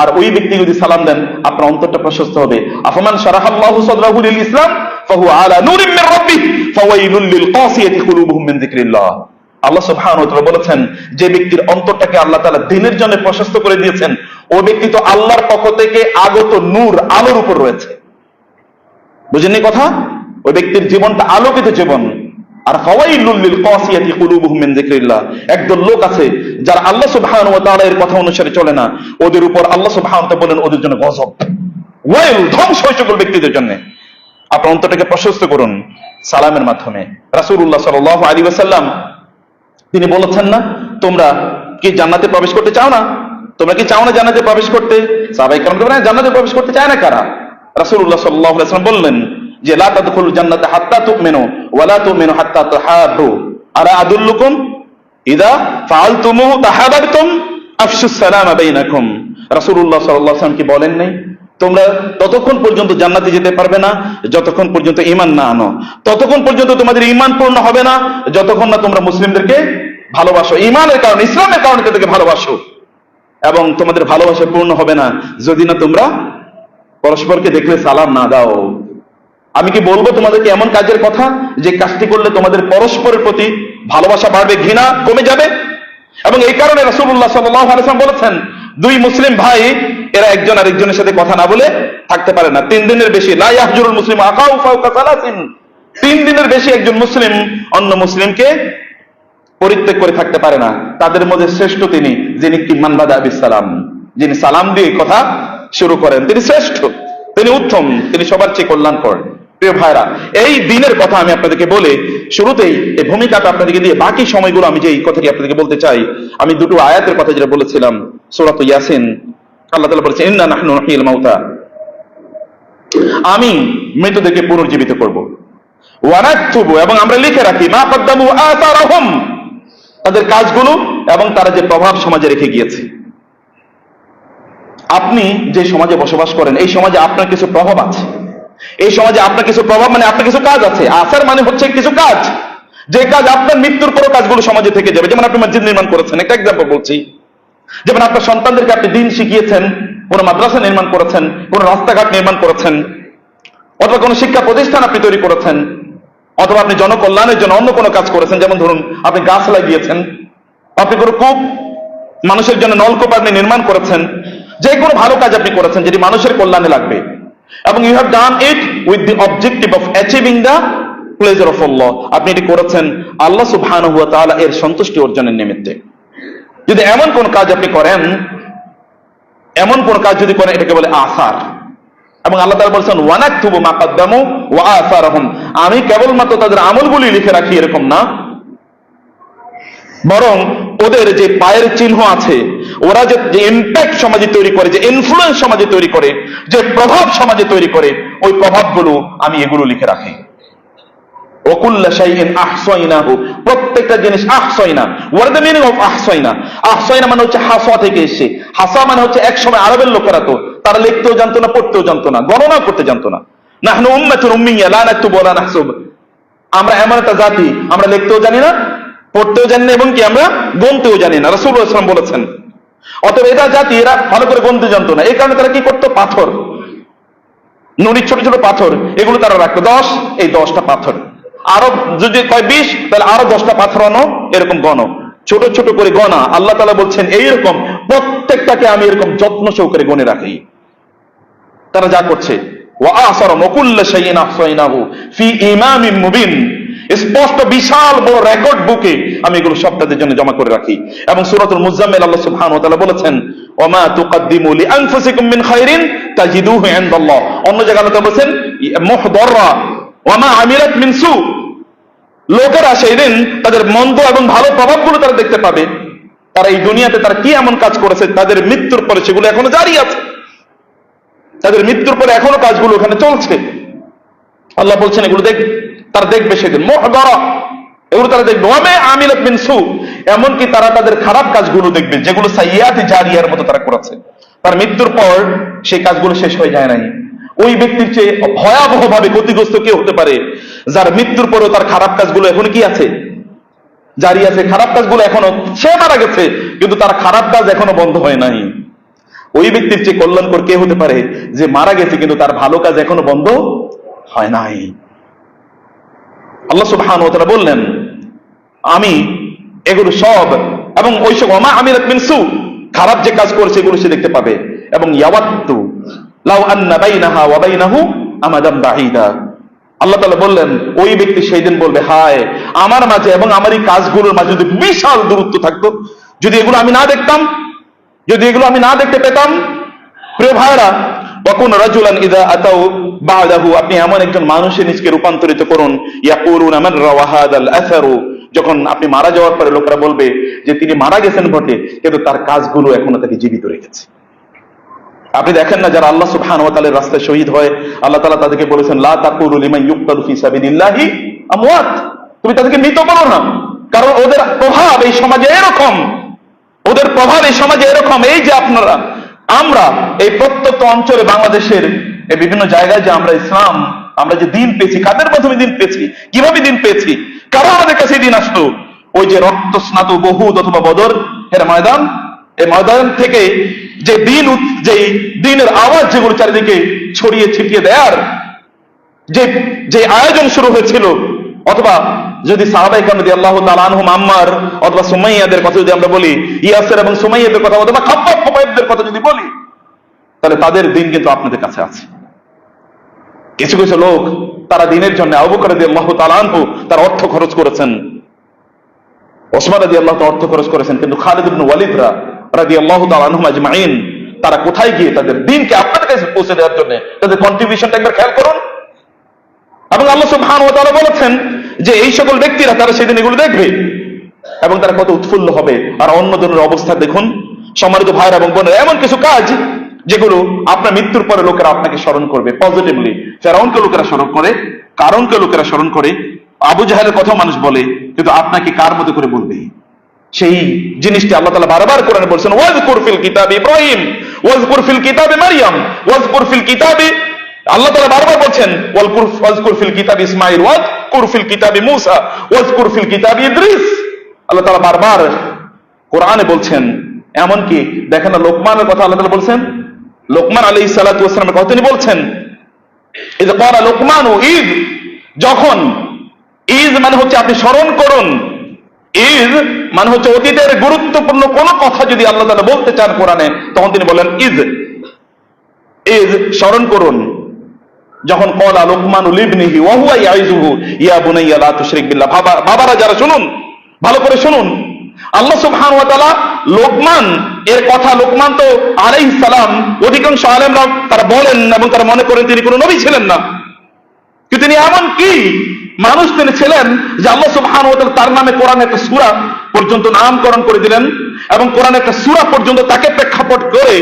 আর ওই ব্যক্তি যদি সালাম দেন আপনার অন্তরটা প্রশস্ত হবে। আফমান শারাহাল্লাহু সাদরাহু লিল ইসলাম ফাহুয়া আলা নূরিম মির রাব্বিহ ফাওয়াইলুল লিল কাসিয়াতি কুলুবুহুম মিন যিকরিল্লাহ। আল্লাহ সুবহানাহু ওয়া তাআলা বলেছেন, যে ব্যক্তির অন্তরটাকে আল্লাহ তাআলা দ্বীনের জন্য প্রশস্ত করে দিয়েছেন, ওই ব্যক্তি তো আল্লাহর পক্ষ থেকে আগত নূর, আলোর উপর রয়েছে। বুঝেননি কথা? ওই ব্যক্তির জীবনটা আলোকিত জীবন। আর ফাওয়াইলুল লিল কাসিয়াতি কুলুবুহুম মিন যিকরিল্লাহ, একদল লোক আছে যারা আল্লাহ সুবহানাহু ওয়া তাআলা এর কথা অনুসারে চলে না, ওদের উপর আল্লাহ সুবহানাহু ওয়া তাআলা বলেন ওদের জন্য গজব, ওয়াইল, ধ্বংস হয়ে সকল ব্যক্তিদের জন্য। আপনার অন্তরটাকে প্রশস্ত করুন সালামের মাধ্যমে। রাসূলুল্লাহ সাল্লাল্লাহু আলাইহি ওয়াসাল্লাম তিনি বলেছেন না, তোমরা কি জান্নাতে প্রবেশ করতে চাও না? তোমরা কি চাও না জান্নাতে প্রবেশ করতে? সাহাবায়ে কেরাম বললেন, জান্নাতে প্রবেশ করতে চায় না কারা? রাসূলুল্লাহ সাল্লাল্লাহু আলাইহি ওয়াসাল্লাম বললেন যে লা তাদখুলুল জান্নাতা হাত্তা তুমিনু ওয়া লা তুমিনু হাত্তা তাহাব্বু আলা আদুল্লুকুম ইযা ফাআলতুমু তাহাবাবতুম আফশুস সালামা বাইনাকুম। রাসূলুল্লাহ সাল্লাল্লাহু আলাইহি ওয়াসাল্লাম কি বলেন নাই, তোমরা ততক্ষণ পর্যন্ত জান্নাতে যেতে পারবে না যতক্ষণ পর্যন্ত ঈমান না আনো, ততক্ষণ পর্যন্ত তোমাদের ঈমান পূর্ণ হবে না যতক্ষণ না তোমরা মুসলিমদেরকে ভালোবাসো, ঈমানের কারণে, ইসলামের কারণে তাদেরকে ভালোবাসো, এবং তোমাদের ভালোবাসা পূর্ণ হবে না যদি না তোমরা পরস্পরকে দেখলে সালাম না দাও। আমি কি বলবো তোমাদেরকে এমন কাজের কথা যে কাজটি করলে তোমাদের পরস্পরের প্রতি ভালোবাসা বাড়বে, ঘৃণা কমে যাবে? এবং এই কারণে রাসূলুল্লাহ সাল্লাল্লাহু আলাইহি ওয়াসাল্লাম বলেছেন, দুই মুসলিম ভাই এরা একজন আরেকজনের সাথে কথা না বলে থাকতে পারে না 3 দিনের বেশি। লা ইয়াহজুরুল মুসলিমু আখাহু ফাওকা সালাসিন। 3 দিনের বেশি একজন মুসলিম অন্য মুসলিমকে পরিত্যাগ করে থাকতে পারে না। তাদের মধ্যে শ্রেষ্ঠ তিনি যিনি মান বাদা বিস সালাম, যিনি সালাম দিয়ে কথা শুরু করেন, তিনি শ্রেষ্ঠ, তিনি উত্তম, তিনি সবার চেয়ে কল্যাণকর। প্রিয় ভাইরা, এই দিনের কথা আমি আপনাদেরকে বলে শুরুতেই এই ভূমিকাটা আপনাদেরকে দিয়ে বাকি সময়গুলো আমি যে এই কথাটি আপনাদেরকে বলতে চাই, আমি দুটো আয়াতের কথা যেটা বলেছিলাম, সূরাত ইয়াসিন, আল্লাহ তাআলা বলেছেন ইন্না নাহনু নুহয়িল মাউতা, আমি মৃতদেরকে পুনর্জীবিত করব, ওয়া নাকতুবু, এবং আমরা লিখে রাখি, মা কদ্দামু আসারাহুম, তাদের কাজগুলো এবং তারা যে প্রভাব সমাজে রেখে গিয়েছে। আপনি যে সমাজে বসবাস করেন এই সমাজে আপনার কিছু প্রভাব আছে, এই সমাজে আপনার কিছু প্রভাব মানে আপনার কিছু কাজ আছে। আসার মানে হচ্ছে কিছু কাজ, যে কাজ আপনার মৃত্যুর পরও কাজগুলো সমাজে থেকে যাবে। যেমন আপনি মসজিদ নির্মাণ করেছেন, একটা এক্সাম্পল বলছি, যেমন আপনার সন্তানদেরকে আপনি দিন শিখিয়েছেন, কোন মাদ্রাসা নির্মাণ করেছেন, কোন রাস্তাঘাট নির্মাণ করেছেন, অথবা কোন শিক্ষা প্রতিষ্ঠান আপনি তৈরি করেছেন, অথবা আপনি জনকল্যাণের জন্য অন্য কোনো কাজ করেছেন, যেমন ধরুন আপনি গাছ লাগিয়েছেন, আপনি কোনো কূপ, মানুষের জন্য নলকূপ আপনি নির্মাণ করেছেন, যে কোনো ভালো কাজ আপনি করেছেন যেটি মানুষের কল্যাণে লাগবে, এবং you have done it with the objective of achieving the pleasure of আল্লাহ। আপনি এটি করেছেন আল্লাহ সুবহানাহু ওয়া তাআলা এর সন্তুষ্টি অর্জনের নিমিত্তে। যদি এমন কোন কাজ আপনি করেন, এমন কোন কাজ যদি করেন, এটাকে বলে আসার। এবং আল্লাহ তাআলা বলেছেন ওয়া নাকতুবু মা কদ্দামু ওয়া আসারহুম, আমি কেবলমাত্র তাদের আমলগুলি লিখে রাখি এরকম না, বরং ওদের যে পায়ের চিহ্ন আছে, ওরা যে ইম্প্যাক্ট সমাজে তৈরি করে, যে ইনফ্লুয়েন্স সমাজে তৈরি করে, যে প্রভাব সমাজে তৈরি করে, ওই প্রভাবগুলো আমি এগুলো লিখে রাখি। ওয়াকুল্লা শাইইন আহসাইনাহু, প্রত্যেকটা জিনিস আহসাইনা। What is the meaning of আহসাইনা? আহসাইনা মানে হচ্ছে হাসা থেকে এসে। হাসা মানে হচ্ছে এক সময় আরবের লোকেরা তো তারা লিখতেও জানতো না, পড়তেও জানতো না, গণনা করতে জানতো না। নাহনু উম্মাতুন উম্মিয়া লা নাকতুবু ওয়া লা নাহসুব, আমরা এমন একটা জাতি, আমরা লিখতেও জানি না, পড়তেও জানি না, এবং কি আমরা গুনতেও জানি না। রাসূলুল্লাহ সাল্লাল্লাহু আলাইহি ওয়াসাল্লাম বলেছেন, অতএব এটা জাতি, এরা ভালো করে গুনতে জানতো না, এই কারণে তারা কি করতো, পাথর, নুড়ির ছোট ছোট পাথর, এগুলো তারা রাখতো। 10, এই 10টা পাথর, আরো যদি কয় 20, তাহলে আরো 10টা পাথর আনো, এরকম গণ, ছোট ছোট করে গণা। আল্লাহ তাআলা বলছেন এইরকম প্রত্যেকটাকে আমি এরকম যত্ন সহকারে গণে রাখি। তারা যা করছে, ওয়া আসারাম কুল্লা শাইইন আহসাইনাহু ফি ইমামিন মুবিন, স্পষ্ট বিশাল বড় রেকর্ড বুকে আমি এগুলো সব তাদের জন্য জমা করে রাখি। এবং সূরাতুল মুজাম্মিল আল্লাহ সুবহানাহু ওয়া তাআলা বলেছেন ওয়া মা তুকদ্দিমু লিআনফুসিকুম মিন খাইরিন তাজিদুহু ইনদাল্লাহ। অন্য জায়গায় আল্লাহ বলেছেন মুহদাররা ওয়া মা আমিলাত মিন সু, লোকেরা সেদিন তাদের মন্দ এবং ভালো প্রভাবগুলো তারা দেখতে পাবে। তারা এই দুনিয়াতে তারা কি এমন কাজ করেছে, তাদের মৃত্যুর পরে সেগুলো এখনো জারি আছে, তাদের মৃত্যুর পরে এখনো কাজগুলো ওখানে চলছে। আল্লাহ বলছেন এগুলো তারা দেখবে সেদিন, মুহদারা, এগুলো তারা দেখবে। ওয়া মা আমিলাত মিন সু, এমনকি তারা তাদের খারাপ কাজগুলো দেখবে যেগুলো সাইয়্যাত জারিয়ার মতো তারা করেছে। তার মৃত্যুর পর সেই কাজগুলো শেষ হয়ে যায় নাই। ওই ব্যক্তির চেয়ে ভয়াবহ ভাবে ক্ষতিগ্রস্ত কে হতে পারে, যার মৃত্যুর পরেও তার খারাপ কাজগুলো এখনো কি আছে, জারি আছে। খারাপ কাজগুলো এখনো, সে মারা গেছে কিন্তু তার খারাপ কাজ এখনো বন্ধ হয় নাই। ওই ব্যক্তির চেয়ে কল্যাণকর কে হতে পারে, যে মারা গেছে কিন্তু তার ভালো কাজ এখনো বন্ধ হয় নাই। আল্লাহ সুবহানাহু ওয়া তাআলা বললেন আমি এগুলো সব, এবং ওই সব ওয়া মা আমিলাত মিন সু, খারাপ যে কাজ করেছে এগুলো সে দেখতে পাবে। এবং ইয়াওয়াত্তু লাউ আন্না বাইনাহা ওয়া বাইনাহু আমাদান বাঈদা, আল্লাহ তাআলা বললেন ওই ব্যক্তি সেই দিন বলবে, হায় আমার মাঝে এবং আমার এই কাজগুলোর মাঝে যদি বিশাল দূরত্ব থাকতো, যদি এগুলো আমি না দেখতাম, যদি এগুলো আমি না দেখতে পেতাম। প্রিয় ভাইরা, ওয়াকুন রাজুলান ইযা আতাউ বাদাহু, আপনি এমন একজন মানুষের নিজকে রূপান্তরিত করুন, ইয়াকুলুনা মান রাওয়া হাদাল আসারু, যখন আপনি মারা যাওয়ার পরে লোকেরা বলবে যে তিনি মারা গেছেন বটে, কিন্তু তার কাজগুলো এখনো তাকে জীবিত রেখেছে। আপনি দেখেন না, যারা আল্লাহ সুবহানাহু ওয়া তাআলার রাস্তায় শহীদ হয়, আল্লাহ তাআলা তাদেরকে বলেছেন লা তাকুলু লিমান ইউকতালু ফি সাবিলিল্লাহি আমওয়াত, তুমি তাদেরকে মৃত বলো না, কারণ ওদের প্রভাব এই সমাজে এরকম, ওদের প্রভাব এই সমাজে এরকম। এই যে আমরা এই প্রত্যন্ত অঞ্চলে বাংলাদেশের এই বিভিন্ন জায়গায় যে আমরা ইসলাম, আমরা যে দিন পেয়েছি, কাদের মাধ্যমে দিন পেয়েছি, কিভাবে দিন পেয়েছি, কারণ আমাদের কাছে দিন আসলো ওই যে রক্ত স্নাত বহুদ অথবা বদর এর ময়দান, এই ময়দান থেকে যে দিনের আওয়াজ যেগুলো চারিদিকে ছড়িয়ে ছিটিয়ে দেয়ার যে আয়োজন শুরু হয়েছিল, অথবা যদি সাহাবায়ে কেরাম রাদিয়াল্লাহু তাআলা আনহুম আম্মার অথবা সুমাইয়াদের কথা যদি আমরা বলি, ইয়াসির এবং সুমাইয়াদের কথা অথবা খাব্বাব খুবাইবদের কথা যদি বলি, তাহলে তাদের দিন কিন্তু আপনাদের কাছে আছে। কিছু কিছু লোক তারা দিনের জন্য আবু বকর রাদিয়াল্লাহু তাআলা আনহু তার অর্থ খরচ করেছেন, ওসমান রাদিয়াল্লাহু তাআলা অর্থ খরচ করেছেন, কিন্তু খালিদ ইবনে ওয়ালিদ রাদিয়াল্লাহু তাআলা আনহুম আজমাইন তারা কোথায় গিয়ে তাদের দিনকে আপনাদের কাছে পৌঁছে দেওয়ার জন্য তাদের কন্ট্রিবিউশনটা একবার খেয়াল করুন। এবং আল্লাহ সুবহানাহু ওয়া তাআলা বলেছেন যে এই সকল ব্যক্তিরা তারা সেদিন এগুলো দেখবে এবং তারা কত উৎফুল্ল হবে। আর অন্য ধরনের অবস্থা দেখুন সম্মানিত ভাইরা এবং বোনেরা, এমন কিছু কাজ যেগুলো আপনার মৃত্যুর পরে লোকেরা আপনাকে স্মরণ করবে পজিটিভলি। ফেরাউনকে লোকেরা স্মরণ করে, কারণকে লোকেরা স্মরণ করে, আবু জাহেলের কথা মানুষ বলে, কিন্তু আপনাকে কার মতো করে বলবে? সেই জিনিসটি আল্লাহ তাআলা বারবার কোরআনে বলছেন, ওয়াজকুর ফিল কিতাবি ইব্রাহিম ওয়াজকুর ফিল কিতাবি মারইয়াম ওয়াজকুর ফিল কিতাবি, আল্লাহ তাআলা বারবার বলছেন ওয়াজকুর ফিল কিতাবি ইসমাঈল ওয়াজকুর ফিল কিতাবি মূসা ওয়াজকুর ফিল কিতাবি ইদ্রিস। আল্লাহ তাআলা বারবার কোরআনে বলছেন। এমনকি দেখেন না, লোকমানের কথা আল্লাহ তাআলা বলছেন, লোকমান আলাইহিস সালাতু ওয়াস সালামের কথা তিনি বলছেন, ইয ক্বালা লোকমানু ঈদ, যখন ঈদ মানে হচ্ছে আপনি স্মরণ করুন, ঈদ মানে হচ্ছে অতীতের গুরুত্বপূর্ণ কোন কথা যদি আল্লাহ তাআলা বলতে চান কোরআনে, তখন তিনি বলেন ঈদ স্মরণ করুন। যখন ক্বালা লোকমানু লিবনিহি ওয়া হুয়া ইয়াইযুহু ইয়া বুনাইয়া লা তুশরিক বিল্লাহ, বাবারা যারা শুনুন, ভালো করে শুনুন, আল্লাহ সুবহানাহু ওয়া তাআলা লোকমান এর কথা, লোকমান তো আলাইহিস সালাম অধিকাংশ আলেমরা তারা বলেন এবং তারা মনে করেন তিনি কোনো নবী ছিলেন না, কিন্তু তিনি এমন কি মানুষ তিনি ছিলেন যে আল্লাহ সুবহানাহু ওয়া তাআলা তার নামে কোরআনে একটা সূরা পর্যন্ত নামকরণ করে দিলেন এবং কোরআনে একটা সূরা পর্যন্ত তাকে প্রেক্ষাপট করে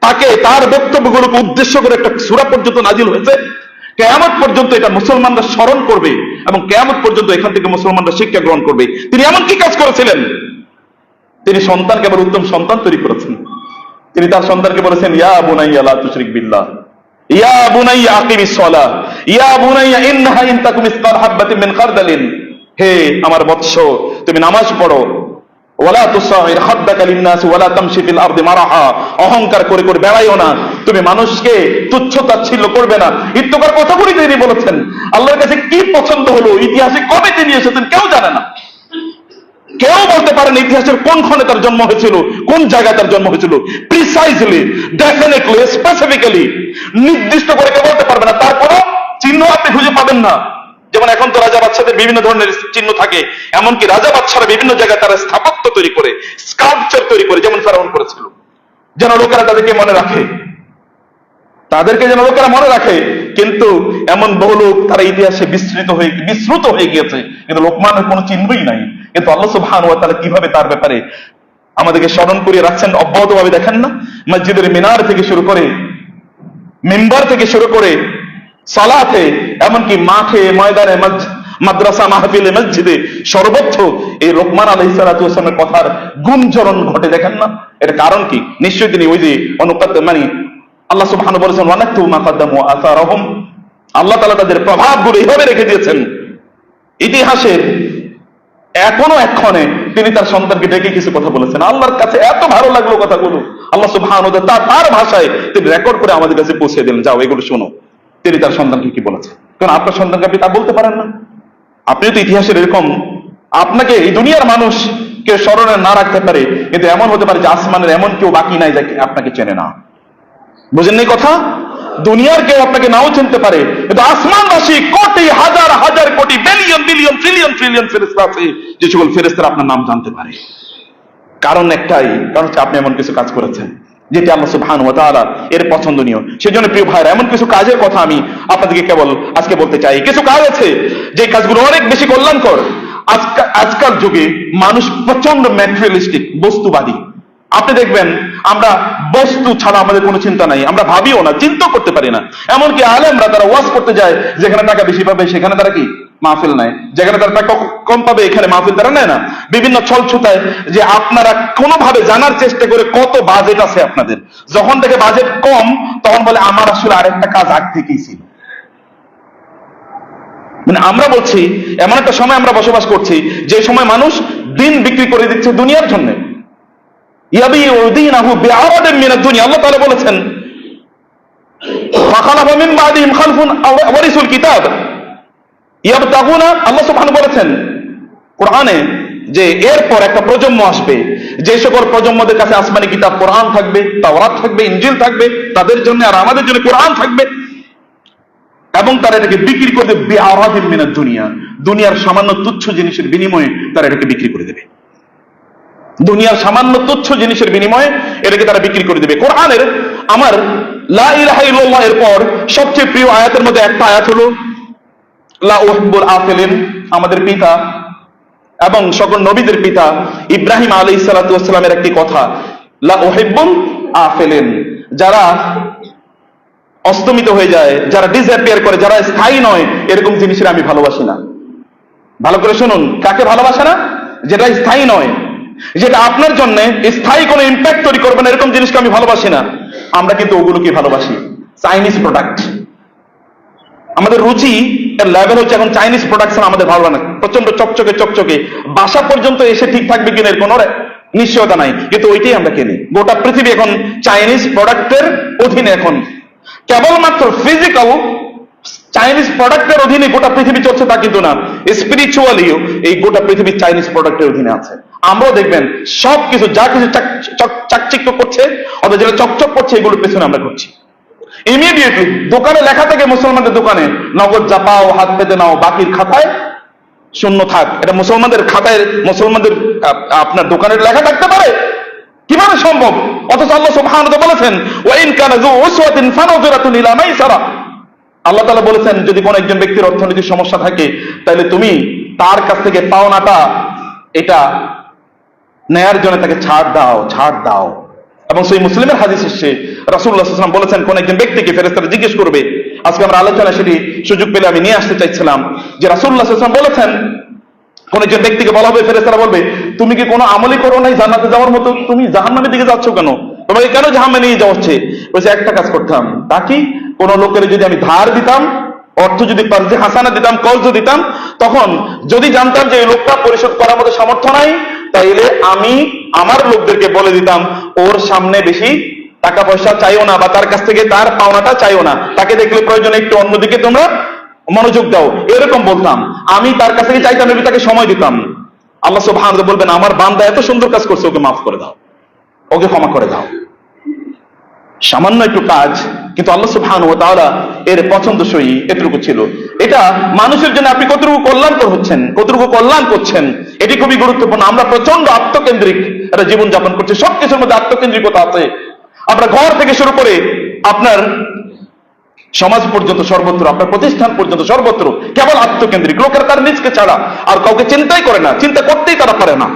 তাকে তার বক্তব্যগুলোকে উদ্দেশ্য করে একটা সূরা পর্যন্ত নাজিল হয়েছে। কিয়ামত পর্যন্ত এটা মুসলমানরা স্মরণ করবে এবং কিয়ামত পর্যন্ত এখান থেকে মুসলমানরা শিক্ষা গ্রহণ করবে। তিনি এমন কি কাজ করেছিলেন? তিনি সন্তানকে আবার উত্তম সন্তান তৈরি করেছেন। তিনি তার সন্তানকে বলেছেন, ইয়া বুনাইয়া লা তুশরিক বিল্লাহ, ইয়া বুনাইয়া আকিমিস সালাহ, ইয়া বুনাইয়া ইন্নাহা ইন তাকুম মিসকাল হাববাতিন মিন খারদালিন, হে আমার বৎস তুমি নামাজ পড়ো, ওয়ালা তুসাইর খাদ্দাকা লিন্নাস ওয়ালা তামশি ফিল আরদি মারাহা, অহংকার করে করে বেড়াইও না, তুমি মানুষকে তুচ্ছ তাচ্ছিল্য করবে না। ইত্তকার কথাগুলি তিনি বলেছেন। আল্লাহর কাছে কি পছন্দ হলো, ইতিহাসে কবে তিনি এসেছেন কেউ জানে না, কেউ বলতে পারেন ইতিহাসের কোন ক্ষণে তার জন্ম হয়েছিল, কোন জায়গায় তার জন্ম হয়েছিল, প্রিসাইজলি, ডেফিনেটলি, স্পেসিফিক্যালি নির্দিষ্ট করে কেউ বলতে পারবে না। তারপরও চিহ্ন আপনি খুঁজে পাবেন না। যেমন এখন তো রাজা বাদশাদের বিভিন্ন ধরনের চিহ্ন থাকে, এমনকি রাজা বাদশারা বিভিন্ন জায়গায় তারা স্থাপত্য তৈরি করে, স্কাল্পচার তৈরি করে, যেমন ফেরাউন করেছিল, যেন লোকেরা তাদেরকে মনে রাখে, তাদেরকে যেন লোকেরা মনে রাখে। কিন্তু এমন বহু লোক তারা ইতিহাসে বিস্মৃত হয়ে গিয়েছে, কিন্তু লোকমানের কোনো চিহ্নই নাই। কিন্তু আল্লাহ সুবহানাহু ওয়া তাআলা কিভাবে তার ব্যাপারে আমাদেরকে স্মরণ করিয়ে রাখছেন অব্যাহতভাবে। দেখেন না, মসজিদের মিনার থেকে শুরু করে, মিম্বার থেকে শুরু করে, সালাতে, এমনকি মাঠে ময়দানে, মাদ্রাসা মাহফিলে, মসজিদে, সর্বত্র এই লোকমান আলাইহিস সালাতু ওয়াস সালামের কথার গুঞ্জরণ ঘটে। দেখেন না, এর কারণ কি? নিশ্চয়ই তিনি ওই যে আল্লাহ সুবহানাহু বলেছেন, ওয়া নাকতুবু মা কদ্দামু ওয়া আসারহুম, আল্লাহ তাআলা তাদের প্রভাবগুলো এইভাবে রেখে দিয়েছেন ইতিহাসের এখনো এক্ষণে। তিনি তার সন্তানকে ডেকে কিছু কথা বলেছেন, আল্লাহর কাছে এত ভালো লাগলো কথাগুলো, আল্লাহ সুবহানাহু ওয়া তাআলা তার ভাষায় তিনি রেকর্ড করে আমাদের কাছে পৌঁছে দিলেন, যাও এগুলো শোনো তিনি তার সন্তানকে কি বলেছেন। কারণ আপনার সন্তানকে আপনি তা বলতে পারেন না। আপনি তো ইতিহাসের এরকম, আপনাকে এই দুনিয়ার মানুষ কেউ স্মরণে না রাখতে পারে, কিন্তু এমন হতে পারে যে আসমানের এমন কেউ বাকি নাই যাকে আপনাকে চেনে না। বুঝেন এই কথা? দুনিয়ার কেউ আপনাকে নাও চিনতে পারে, কিন্তু আসমানবাসী কোটি হাজার হাজার কোটি বিলিয়ন বিলিয়ন ট্রিলিয়ন ট্রিলিয়ন ফেরেশতা আছে, যে সকল ফেরেশতারা আপনার নাম জানতে পারে। কারণ একটাই, কারণ হচ্ছে আপনি এমন কিছু কাজ করেছেন যেটি আল্লাহ সুবহানাহু ওয়া তাআলা এর পছন্দনীয়। সেজন্য প্রিয় ভাইরা, এমন কিছু কাজের কথা আমি আপনাদেরকে কেবল আজকে বলতে চাই। কিছু কাজ আছে যে কাজগুলো অনেক বেশি কল্যাণকর, আজকাল যুগে মানুষ প্রচন্ড ম্যাটেরিয়ালিস্টিক, বস্তুবাদী। আপনি দেখবেন আমরা বস্তু ছাড়া আমাদের কোনো চিন্তা নাই, আমরা ভাবিও না, চিন্তাও করতে পারি না। এমনকি আলেমরা তারা ওয়াজ করতে যায়, যেখানে টাকা বেশি পাবে সেখানে তারা কি মাহফিল নেয়, যেখানে তারা টাকা কম পাবে এখানে মাহফিল তারা নেয় না। বিভিন্ন ছলছুতায় যে আপনারা কোনোভাবে জানার চেষ্টা করে কত বাজেট আছে আপনাদের, যখন থেকে বাজেট কম তখন বলে আমার আসলে আরেকটা কাজ আগ থেকেই ছিল। মানে আমরা বলছি এমন একটা সময় আমরা বসবাস করছি যে সময় মানুষ দিন বিক্রি করে দিচ্ছে দুনিয়ার জন্য। আল্লাহ তাআলা বলেছেন আল্লাহ সুবহানাহু বলেছেন কোরআনে যে এরপর একটা প্রজন্ম আসবে, যে সকল প্রজন্মদের কাছে আসমানি কিতাব কোরআন থাকবে, তাওরাত থাকবে, ইনজিল থাকবে তাদের জন্য, আর আমাদের জন্য কোরআন থাকবে, এবং তারা এটাকে বিক্রি করে দেবে বিআরাদিন মিনাদ দুনিয়া, দুনিয়ার সামান্য তুচ্ছ জিনিসের বিনিময়ে তারা এটাকে বিক্রি করে দেবে। দুনিয়ার সামান্য তুচ্ছ জিনিসের বিনিময়ে এটাকে তারা বিক্রি করে দেবে। কোরআনের আমার লা ইলাহা ইল্লাল্লাহ এর পর সবচেয়ে প্রিয় আয়াতের মধ্যে একটা আয়াত হলো লা উহিব্বুল আফিলিন, আমাদের পিতা এবং সকল নবীদের পিতা ইব্রাহিম আলাইহিস সালাতু ওয়াস সালামের একটি কথা, লা উহিব্বুল আফিলিন, যারা অস্তমিত হয়ে যায়, যারা ডিসঅ্যাপিয়ার করে, যারা স্থায়ী নয়, এরকম জিনিসের আমি ভালোবাসি না। ভালো করে শুনুন, কাকে ভালোবাসে না? যেটা স্থায়ী নয়, যেটা আপনার জন্য স্থায়ী কোনো ইম্প্যাক্ট তৈরি করবে না, এরকম জিনিসকে আমি ভালোবাসি না। আমরা কিন্তু ওগুলোকে ভালোবাসি, চাইনিজ প্রোডাক্ট। আমাদের রুচি এর লেভেল হচ্ছে এখন চাইনিজ প্রোডাকশন আমাদের ভালো লাগে, প্রচন্ড চকচকে চকচকে, বাসা পর্যন্ত এসে ঠিক থাকবে কিনা এর কোনো নিশ্চয়তা নাই, কিন্তু ওইটাই আমরা কিনি। গোটা পৃথিবী এখন চাইনিজ প্রোডাক্টের অধীনে, এখন কেবলমাত্র ফিজিক্যাল চাইনিজ প্রোডাক্টের অধীনে গোটা পৃথিবী চলছে তা কিন্তু না, স্পিরিচুয়ালিও এই গোটা পৃথিবী চাইনিজ প্রোডাক্টের অধীনে আছে। আমরাও দেখবেন সবকিছু যা কিছু চাকচিক্য করছে অথবা যেটা চকচক করছে এগুলোর পেছনে আমরা করছি। ইমিডিয়েটলি দোকানে লেখা থাকে, মুসলমানদের দোকানে নগদ যা পাও হাত পেতে নাও, বাকির খাতায় শূন্য থাক। এটা মুসলমানদের খাতায়, মুসলমানদের আপনার দোকানের লেখা থাকতে পারে? কিভাবে সম্ভব? অথচ আল্লাহ সুবহানাহু ওয়া তাআলা বলেছেন ওয়াইন কানা যু উসওয়াতিন ফানাযিরাতুন ইলা মাইসারা, আল্লাহ তাআলা বলেছেন যদি কোন একজন ব্যক্তির অর্থনৈতিক সমস্যা থাকে তাহলে তুমি তার কাছ থেকে পাওনাটা এটা নেয়ার জন্য তাকে ছাড় দাও, ছাড় দাও। এবং সেই মুসলিমের হাদিস এসেছে রাসূলুল্লাহ সাল্লাল্লাহু আলাইহি ওয়াসাল্লাম বলেছেন কোন একজন ব্যক্তিকে ফেরেশতারা জিজ্ঞেস করবে, আজকে আমরা আলোচনা সেটি সুযোগ পেলে আমি নিয়ে আসতে চাইছিলাম, যে রাসূলুল্লাহ সাল্লাল্লাহু আলাইহি ওয়াসাল্লাম বলেছেন কোন একজন ব্যক্তিকে বলা হবে, ফেরেশতারা বলবে তুমি কি কোনো আমলই করো নাই জান্নাতে যাওয়ার মতো, তুমি জাহান্নামের দিকে যাচ্ছ কেন, তোমাকে কেন জাহান্নামে নিয়ে যাওয়া হচ্ছে? বলছে একটা কাজ করতাম, তা কি? কোন লোকের যদি আমি ধার দিতাম, অর্থ যদি কর্জে হাসানা দিতাম, কর্জ দিতাম, তখন যদি জানতাম যে এই লোকটা পরিশোধ করার মতো সামর্থ্য নাই, তাইলে আমি আমার লোকদেরকে বলে দিতাম ওর সামনে বেশি টাকা পয়সা চাইও না, বা তার কাছ থেকে তার পাওনাটা চাইও না, তাকে দেখলে প্রয়োজনে একটু অন্যদিকে তোমরা মনোযোগ দাও, এরকম বলতাম। আমি তার কাছ থেকে চাইতাম, আমি তাকে সময় দিতাম। আল্লাহ সুবহানাহু ওয়া তাআলা বলবেন আমার বান্দা এত সুন্দর কাজ করছে, ওকে মাফ করে দাও, ওকে ক্ষমা করে দাও। সামান্য একটু কাজ, কিন্তু আল্লাহ সুবহানাহু ওয়া তাআলা এর পছন্দসই এতটুকু ছিল। এটা মানুষের জন্য আপনি কতটুকু কল্যাণকর হচ্ছেন, কতটুকু কল্যাণ করছেন, এটি খুবই গুরুত্বপূর্ণ। আমরা প্রচন্ড আত্মকেন্দ্রিক একটা জীবন যাপন করছি, সবকিছুর মধ্যে আত্মকেন্দ্রিকতা আছে। আপনার ঘর থেকে শুরু করে আপনার সমাজ পর্যন্ত সর্বত্র, আপনার প্রতিষ্ঠান পর্যন্ত সর্বত্র কেবল আত্মকেন্দ্রিক। লোকের তার নিজকে ছাড়া আর কাউকে চিন্তাই করে না, চিন্তা করতেই তারা পারে না।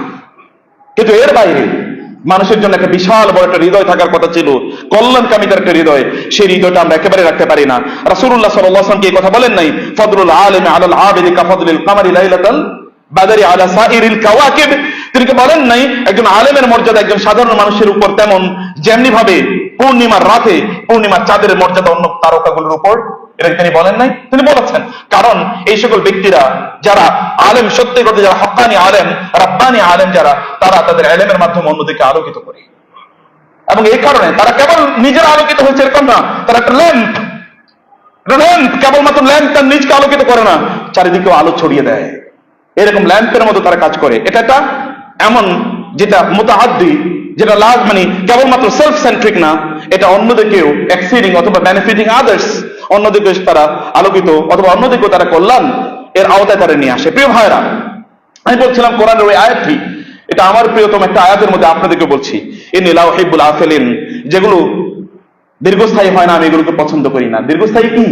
কিন্তু এর বাইরে মানুষের জন্য একটা বিশাল বড় একটা হৃদয় থাকার কথা ছিল, কল্যাণকামীদের একটা হৃদয়, সেই হৃদয়টা আমরা একেবারে রাখতে পারি না। রাসূলুল্লাহ সাল্লাল্লাহু আলাইহি ওয়াসাল্লাম কি কথা বলেন নাই, ফাদলুল আলিমি আলাল আবিদি কাফাদলিল কামারি লাইলাতাল বাদরি আলা সাইরিল কাওয়াকিব? তিনি কি বলেন নাই একজন আলেমের মর্যাদা একজন সাধারণ মানুষের উপর তেমন যেমনি ভাবে পূর্ণিমার রাতে পূর্ণিমার চাঁদের মর্যাদা অন্য তারকাগুলোর উপর? এটা তিনি বলেন নাই? তিনি বলেছেন। কারণ এই সকল ব্যক্তিরা যারা আলেম, সত্যি কথা যারা হক্কানি আলেম, রাব্বানি আলেম যারা, তারা তাদের ইলমের মাধ্যমে অন্যদিকে আলোকিত করে। এবং এই কারণে তারা কেবল নিজের আলোকিত হয়েছে এরকম না, তারা একটা ল্যাম্প, কেবলমাত্র ল্যাম্প তার নিজকে আলোকিত করে না, চারিদিকেও আলো ছড়িয়ে দেয়। এরকম ল্যাম্পের মতো তারা কাজ করে। এটা একটা এমন যেটা মুতাআদ্দি, যেটা মানে কেবলমাত্র সেলফ সেন্ট্রিক না, এটা অন্যদিকেও এক্সিডিং অথবা বেনিফিটিং আদার্স, অন্যদিকে তারা আলোকিত অথবা অন্যদিকেও তারা কল্যাণ এর আওতায় তারা নিয়ে আসে। প্রিয় ভাইরা, আমি বলছিলাম কোরআনের ওই আয়াতটি, এটা আমার প্রিয়তম একটা আয়াতের মধ্যে আপনাদেরকে বলছি, ইন্নী লা উহিব্বুল আফিলিন, যেগুলো দীর্ঘস্থায়ী হয় না, আমি এগুলোকে পছন্দ করি না। দীর্ঘস্থায়ী কি?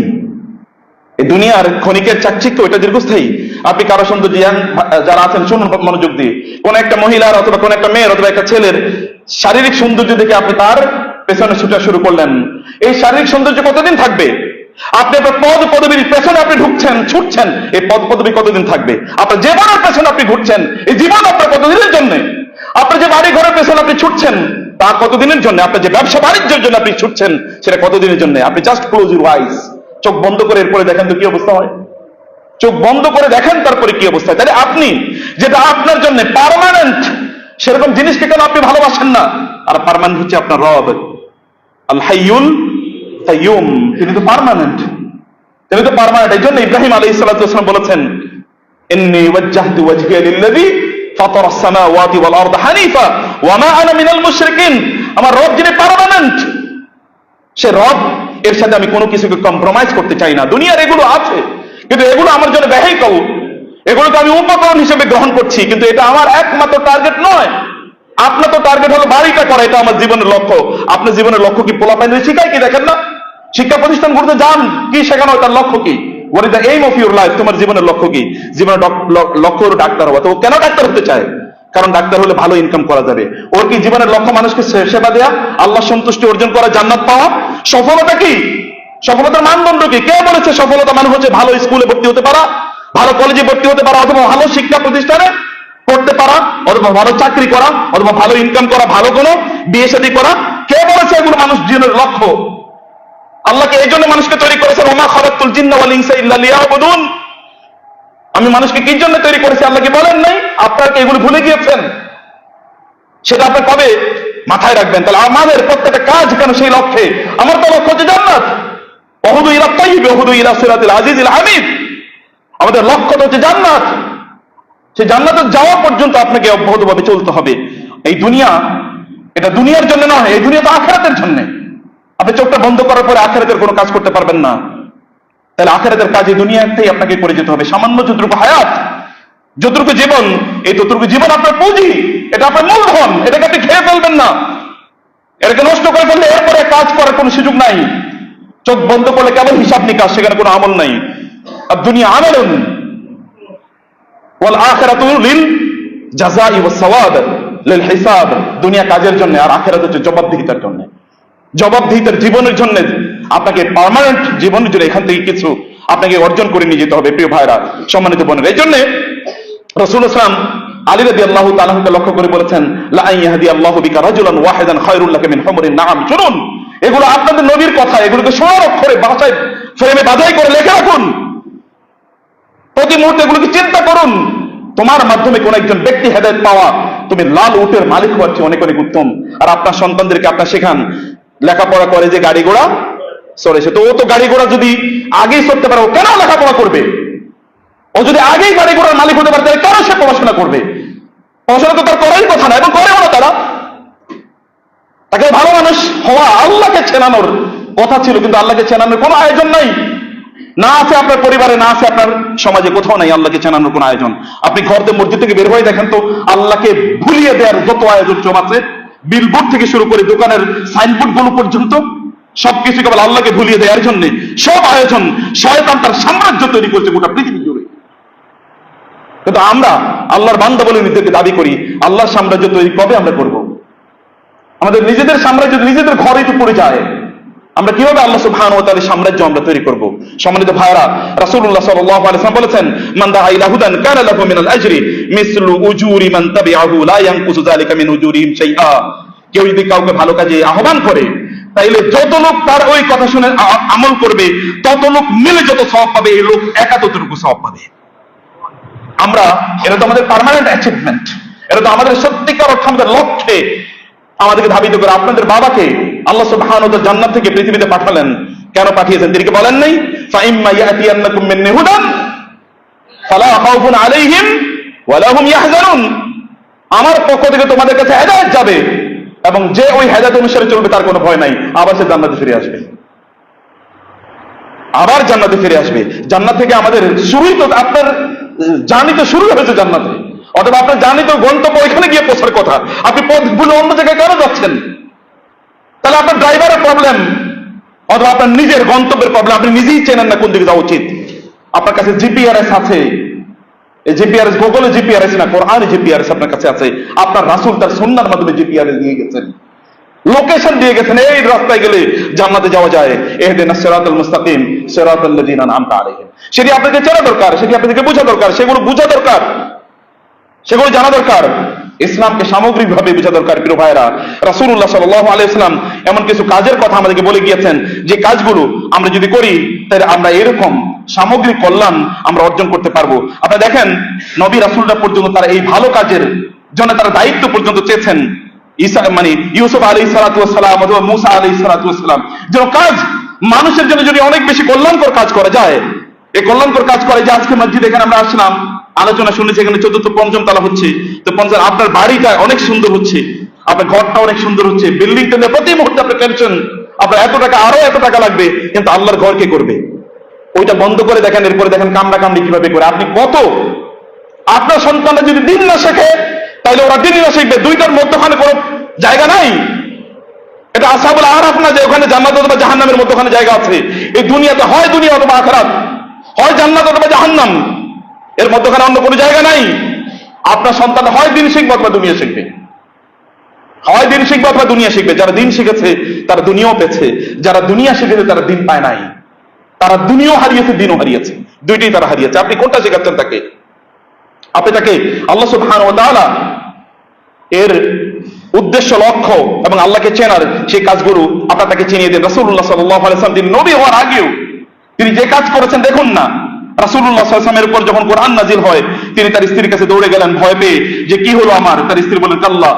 এই দুনিয়ার ক্ষণিকের চাকচিক্য এটা দীর্ঘস্থায়ী। আপনি কারো সৌন্দর্য যারা আছেন শুনুন মনোযোগ দিয়ে, কোন একটা মহিলার অথবা কোন একটা মেয়ের অথবা একটা ছেলের শারীরিক সৌন্দর্য দেখে আপনি তার পেছনে ছুটা শুরু করলেন। এই শারীরিক সৌন্দর্য কতদিন থাকবে? আপনি আপনার পদ পদবীর পেছনে আপনি ঢুকছেন, ছুটছেন, এই পদ পদবী কতদিন থাকবে? আপনার জীবনের পেছনে আপনি ঘুরছেন, এই জীবন আপনার কতদিনের জন্য? আপনার যে বাড়ি ঘরের পেছনে আপনি ছুটছেন তা কতদিনের জন্য? আপনার যে ব্যবসা বাণিজ্যের জন্য আপনি ছুটছেন সেটা কতদিনের জন্য? আপনি জাস্ট ক্লোজ ইউর আইস, চোখ বন্ধ করে এরপরে দেখেন তো কি অবস্থা হয়। চোখ বন্ধ করে দেখেন তারপরে কি অবস্থা। তাহলে আপনি যেটা আপনার জন্য পার্মানেন্ট সেরকম জিনিসকে কেন আপনি ভালোবাসেন না? আর পার্মানেন্ট হচ্ছে আপনার রব আল হাইয়ুল কাইয়ুম, তিনি তো পার্মানেন্ট, তিনি তো পার্মানেন্ট। এই জন্য ইব্রাহিম আলাইহিস সালাতু ওয়াস সালাম বলেছেন, ইন্নী ওয়াজ্জাহতু ওয়াজহিয়া লিল্লাযী ফাতারাস সামাওয়াতি ওয়াল আরদা হানিফা ওয়া মা আনা মিনাল মুশরিকিন। আমার রব যিনি পার্মানেন্ট, সে রব, এর সাথে আমি কোনো কিছুকে কম্প্রোমাইজ করতে চাই না। দুনিয়ার এগুলো আছে কিন্তু এগুলো আমার জন্য ভেহিকল, এগুলোকে আমি উপকরণ হিসেবে গ্রহণ করছি, কিন্তু এটা আমার একমাত্র টার্গেট নয়। আপনার তো টার্গেট হলো বাড়িটা করা, এটা আমার জীবনের লক্ষ্য। আপনার জীবনের লক্ষ্য কি? পোলাপাইন শিখায় কি দেখেন না? শিক্ষা প্রতিষ্ঠানগুলোতে যান, কি শেখানো হয়? তার লক্ষ্য কি? What is the aim of your life? তোমার জীবনের লক্ষ্য কি? জীবনের লক্ষ্য হলো ডাক্তার হওয়া। তো ও কেন ডাক্তার হতে চায়? কারণ ডাক্তার হলে ভালো ইনকাম করা যাবে। ওর কি জীবনের লক্ষ্য মানুষকে সেবা দেয়া, আল্লাহ সন্তুষ্টি অর্জন করা, জান্নাত পাওয়া? সফলতা কি? সফলতার মানদণ্ড কি? কে বলেছে সফলতা মানে হচ্ছে ভালো স্কুলে ভর্তি হতে পারা, ভালো কলেজে ভর্তি হতে পারা, অথবা ভালো শিক্ষা প্রতিষ্ঠানে পড়তে পারা, অথবা ভালো চাকরি করা, অথবা ভালো ইনকাম করা, ভালো কোনো বিয়ে শাদী করা? কে বলেছে এগুলো মানুষ জীবনের লক্ষ্য? আল্লাহকে এই জন্য মানুষকে তৈরি করেছেন, ওমা খালাকতুল জিন্না ওয়াল ইনসা ইল্লা লিয়াবুদুন। আমি মানুষকে কি জন্য তৈরি করেছি আল্লাহ কি বলেন নাই? আপনারা কি এগুলো ভুলে গিয়েছেন? সেটা আপনি কবে মাথায় রাখবেন? তাহলে আমাদের প্রত্যেকটা কাজ কেন সেই লক্ষ্যে? আমার তো লক্ষ্য হচ্ছে জান্নাত। ওহুদু ইলা তাইয়্যিব ওহুদু ইলা সিরাতিল আজিজিল হামিদ। আমাদের লক্ষ্য তো হচ্ছে জান্নাত। সেই জান্নাতে যাওয়া পর্যন্ত আপনাকে অব্যাহতভাবে চলতে হবে। এই দুনিয়া, এটা দুনিয়ার জন্য নয়, এই দুনিয়া তো আখিরাতের জন্য। আপনি চোখটা বন্ধ করার পরে আখিরাতের কোনো কাজ করতে পারবেন না। তাহলে আখিরাতের কাজ এই দুনিয়াতেই আপনাকে করে যেতে হবে। সামান্য যতটুকু হায়াত, যতটুকু জীবন, এই ততটুকু জীবন আপনার পুঁজি, এটা আপনার মূলধন। এটাকে আপনি খেয়ে ফেলবেন না, এটাকে নষ্ট করে ফেললে এরপরে কাজ করার কোনো সুযোগ নাই। চোখ বন্ধ করলে কেবল হিসাব নিকাশ, সেখানে কোনো আমল নাই। আর দুনিয়া আমালুন ওয়াল আখিরাতু লিল জাযাই ওয়াস সাওয়াব লিল হিসাব। দুনিয়া কাজের জন্য, আর আখিরাত হচ্ছে জবাবদিহিতার জন্য, জবাবদিহিতার জীবনের জন্য। আপনাকে পার্মানেন্ট জীবনের জন্য এখান থেকে কিছু আপনাকে অর্জন করে নিয়ে যেতে হবে। প্রিয় ভাইরা, সম্মানিত বোনেরা, এই জন্য রাসূল সাল্লাল্লাহু আলী রাদিয়াল্লাহু তাআলা লক্ষ্য করে বলেছেন, লা ইয়াহদি আল্লাহু বিকা রাজুলান ওয়াহিদান খায়রুল লাকা মিন হুমরিন নাআম। শুনুন, এগুলো আপনাদের নবীর কথা, এগুলোকে সোনার অক্ষরে বাসায় ফ্রেমে বাঁধাই করে লিখে রাখুন। প্রতি মুহূর্তে এগুলোকে চিন্তা করুন। তোমার মাধ্যমে কোন একজন ব্যক্তি হেদায়েত পাওয়া, তুমি লাল উটের মালিক হওয়ার চেয়ে অনেক অনেক উত্তম। আর আপনার সন্তানদেরকে আপনার শেখান, লেখাপড়া করে যে গাড়ি ঘোড়া চড়েছে, তো ও তো গাড়ি ঘোড়া যদি আগেই চড়তে পারে, ও কেন লেখাপড়া করবে? ও যদি আগেই গাড়ি ঘোড়ার মালিক হতে পারে, তাহলে কেন সে পড়াশোনা করবে? পড়াশোনা তো তার করারই কথা না, এবং করেও না তারা। তাকে ভালো মানুষ হওয়া, আল্লাহকে চেনানোর কথা ছিল, কিন্তু আল্লাহকে চেনানোর কোনো আয়োজন নাই। না আছে আপনার পরিবারে, না আছে আপনার সমাজে, কোথাও নাই আল্লাহকে চেনানোর কোন আয়োজন। আপনি ঘর থেকে মসজিদ থেকে বের হয়ে দেখেন তো, আল্লাহকে ভুলিয়ে দেওয়ার যত আয়োজন জমাছে, বিলবোর্ড থেকে শুরু করে দোকানের সাইনবোর্ড গুলো পর্যন্ত সবকিছু কেবল আল্লাহকে ভুলিয়ে দেওয়ার জন্য সব আয়োজন। শয়তান তার সাম্রাজ্য তৈরি করছে গোটা পৃথিবী জুড়ে। কিন্তু আমরা আল্লাহর বান্দা বলে নিজেকে দাবি করি, আল্লাহর সাম্রাজ্য তৈরি কবে আমরা করব? আমাদের নিজেদের সাম্রাজ্য নিজেদের ঘরেই তো পড়ে যায়। আমরা কিভাবে আল্লাহ সুবহানাহু ওয়া তাআলার সাম্রাজ্য আমরা তৈরি করব? সম্মানিত ভাইরা, রাসূলুল্লাহ সাল্লাল্লাহু আলাইহি ওয়াসাল্লাম বলেছেন, মান দাআ ইলা হুদান কানা লাহু মিনাল আজরি মিসলু উজুরি মান তাবিআহু লা ইয়ানকুসু যালিকা মিন উজুরিহিম শাইআ। কেউ যদি কাউকে ভালো কাজে আহ্বান করে, তাইলে যত লোক তার ওই কথা শুনে আমল করবে, তত লোক মিলে যত সওয়াব পাবে, এই লোক একা ততটুকু সওয়াব পাবে। আমরা, এটা তো আমাদের পার্মানেন্ট অ্যাচিভমেন্ট, এটা তো আমাদের সত্যিকার অর্থে আমাদের লক্ষ্যে আমাদেরকে ধাবিত করে। আপনাদের বাবাকে আল্লাহ সুবহানাহু ওয়া তাআলা জান্নাত থেকে পৃথিবীতে পাঠালেন, কেন পাঠিয়েছেন? তিনি কি বলেন নাই, ফাইম্মা ইয়াতিয়ান্নাকুম মিন্নি হুদান ফালা খাউফুন আলাইহিম ওয়া লা হুম ইয়াহজানুন। আমার পক্ষ থেকে তোমাদের কাছে হেদায়েত যাবে, এবং যে ওই হেদায়েত অনুসারে চলবে তার কোনো ভয় নাই, আবার সে জান্নাতে ফিরে আসবে, আবার জান্নাতে ফিরে আসবে। জান্নাত থেকে আমাদের শুরুই তো, আপনার জার্নি তো শুরু হয়েছে জান্নাতে, অথবা আপনার জার্নি তো গন্তব্য ওইখানে গিয়ে পৌঁছার কথা। আপনি পথ ভুলে অন্য জায়গায় কেন যাচ্ছেন? তাহলে আপনার ড্রাইভারের প্রবলেম, অথবা আপনার নিজের গন্তব্যের প্রবলেম। আপনি নিজেই চেনেন না কোন দিকে যাওয়া উচিত। আপনার কাছে জিপিআরএস আছে, এই জিপিআরএস গুগলে জিপিআরএস না, কোরআনে জিপিআরএস আপনার কাছে আছে। আপনার রাসূল তার সুন্নাহর মাধ্যমে জিপিআরএস দিয়ে গেছেন, লোকেশন দিয়ে গেছেন, এই রাস্তায় গেলে জান্নাতে যাওয়া যায়। ইহদিনাস সিরাতাল মুস্তাকিম সিরাতাল লাযিনা আনআমতা আলাইহিম। সেটি আপনাকে চেনা দরকার, সেটি আপনাকে বোঝা দরকার, সেগুলো বোঝা দরকার, সেগুলো জানা দরকার, ইসলামকে সামগ্রিকভাবে বোঝা দরকার। প্রিয় ভাইরা, রাসূলুল্লাহ সাল্লাল্লাহু আলাইহি ওয়াসাল্লাম এমন কিছু কাজের কথা আমাদেরকে বলে গিয়েছেন, যে কাজগুলো আমরা যদি করি তাহলে আমরা এরকম সামগ্রিক কল্যাণ আমরা অর্জন করতে পারবো। আপনারা দেখেন, নবী রাসূলরা পর্যন্ত তারা এই ভালো কাজের জন্য তারা দায়িত্ব পর্যন্ত চেয়েছেন। ইউসুফ আলাইহিস সালাতু ওয়াস সালাম অথবা মূসা আলাইহিস সালাতু ওয়াস সালাম, যে কাজ মানুষের জন্য যদি অনেক বেশি কল্যাণকর কাজ করা যায়, এই কল্যাণকর কাজ করে যে আজকে মসজিদে এখানে আমরা আসলাম, আলোচনা শুনেছি, এখানে 14th 5ম তলা হচ্ছে, তো আপনার বাড়িটা অনেক সুন্দর হচ্ছে, আপনার ঘরটা অনেক সুন্দর হচ্ছে, বিল্ডিংটা নিয়ে প্রতি মুহূর্তে আপনার টেনশন, আপনার এত টাকা, আরো এত টাকা লাগবে, কিন্তু আল্লাহর ঘর কে করবে? ওইটা বন্ধ করে দেখেন, এরপরে দেখেন কামড়া কামড়ি কিভাবে করে। আপনি কত, আপনার সন্তানরা যদি দিন না শেখে তাহলে ওরা দিনই না শিখবে। দুইটার মধ্যখানে কোনো জায়গা নাই। এটা আসহাবুল আরাফ না যে ওখানে জান্নাত অথবা জাহান্নামের মধ্যখানে জায়গা আছে। এই দুনিয়াতে হয় দুনিয়া অথবা আখিরাত, হয় জান্নাত অথবা জাহান্নাম, এর মধ্যখানে অন্য কোনো জায়গা নাই। আপনার সন্তান হয় দিন শিখবে অথবা দুনিয়া শিখবে, হয় দিন শিখবে অথবা দুনিয়া শিখবে। যারা দিন শিখেছে তারা দুনিয়াও পেয়েছে, যারা দুনিয়া শিখেছে তারা দিন পায় নাই। তারা দুনিয়াও হারিয়েছে, দিনও হারিয়েছে, দুইটাই তারা হারিয়েছে। আপনি কোনটা শেখাচ্ছেন তাকে? আপনি তাকে আল্লাহ সুবহানাহু ওয়া তাআলা এর উদ্দেশ্য, লক্ষ্য এবং আল্লাহকে চেনার সেই কাজগুলো আপনার তাকে চিনিয়ে দেন। রাসূলুল্লাহ সাল্লাল্লাহু আলাইহি ওয়াসাল্লাম তিনি নবী হওয়ার আগেও তিনি যে কাজ করেছেন দেখুন না। রাসূলুল্লাহ সাল্লাল্লাহু আলাইহি ওয়াসাল্লামের উপর যখন কোরআন নাজিল হয়, তিনি তার স্ত্রীর কাছে দৌড়ে গেলেন ভয় পেয়ে, যে কি হলো আমার? তার স্ত্রী বলেন, কাল্লা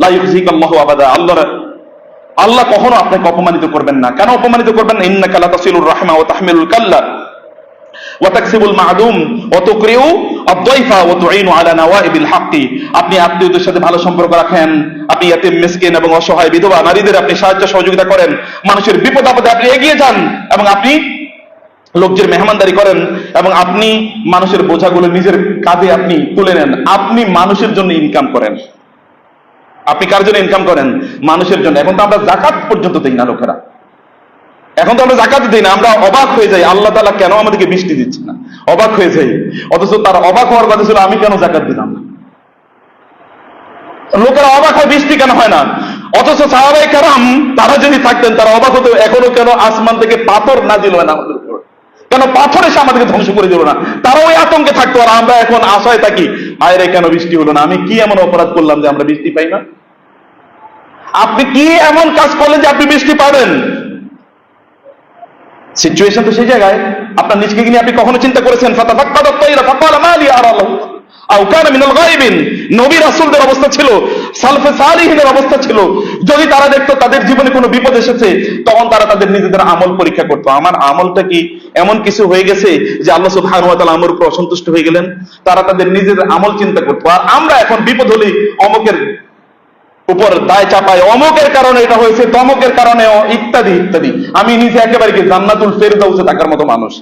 লা ইউযিকাল্লাহু আবাদা, আল্লাহ কখনো আপনাকে অপমানিত করবেন না। কেন অপমানিত করবেন না? ইন্নাকা লা তাসিলুর রাহমা ওয়া তাহমিলুল কাল্লা ওয়া তাকসিবুল মা'দুম ওয়া তুকরিউ আদ-দাইফা ওয়া তুঈনু আলা নাওয়াইবিল হাক্কি। আপনি আত্মীয়দের সাথে ভালো সম্পর্ক রাখেন, আপনি ইয়াতীম মিসকিন এবং অসহায় বিধবা নারীদের আপনি সাহায্য সহযোগিতা করেন, মানুষের বিপদ আপদে আপনি এগিয়ে যান, এবং আপনি লোকদের মেহমানদারি করেন, এবং আপনি মানুষের বোঝাগুলো নিজের কাঁধে আপনি তুলে নেন। আপনি মানুষের জন্য ইনকাম করেন। আপনি কার জন্য ইনকাম করেন? মানুষের জন্য। এখন তো আমরা যাকাত পর্যন্ত দিই না লোকেরা, এখন তো আমরা যাকাত দিই না। আমরা অবাক হয়ে যাই, আল্লাহ তাআলা কেন আমাদেরকে বৃষ্টি দিচ্ছে না, অবাক হয়ে যাই। অথচ তার অবাক হওয়ার কথা ছিল আমি কেন যাকাত দিলাম না। লোকেরা অবাক হয় বৃষ্টি কেন হয় না, অথচ সাহাবায়ে কেরাম তারা যদি থাকতেন তারা অবাক হতো, এখনো কেন আসমান থেকে পাথর নাজিল হয় না আমাদের উপর, কেন পাথর এসে আমাদেরকে ধ্বংস করে দিল না। তারা ওই আতঙ্কে থাকতো, আর আমরা এখন আশায় থাকি, আয়রে কেন বৃষ্টি হলো না, আমি কি এমন অপরাধ করলাম যে আমরা বৃষ্টি পাই না? আপনি কি এমন কাজ করলেন যে আপনি বৃষ্টি পাবেন? সিচুয়েশন তো সেই জায়গায়। আপনার নিজকে নিয়ে আপনি কখনো চিন্তা করেছেন? ফাতাফাক্কাদাত তায়রা ফাকালা মা লি আরা আল্লাহ আও কানা মিনাল গায়বিন। নবী রাসূলদের অবস্থা ছিল, সালফে সালিহিনের অবস্থা ছিল, যদি তারা দেখতো তাদের জীবনে কোনো বিপদ এসেছে, তখন তারা তাদের নিজেদের আমল পরীক্ষা করতো। আমার আমলটা কি এমন কিছু হয়ে গেছে যে আল্লাহ সুবহানাহু ওয়া তাআলা আমার উপর অসন্তুষ্ট হয়ে গেলেন? তারা তাদের নিজেদের আমল চিন্তা করতো। আর আমরা এখন বিপদ হলে অমুকের উপর দায় চাপাই, অমুকের কারণে এটা হয়েছে, তমুকের কারণে ইত্যাদি ইত্যাদি। আমি নিজে একেবারে কি জান্নাতুল ফেরদাউসে থাকার মতো মানুষ,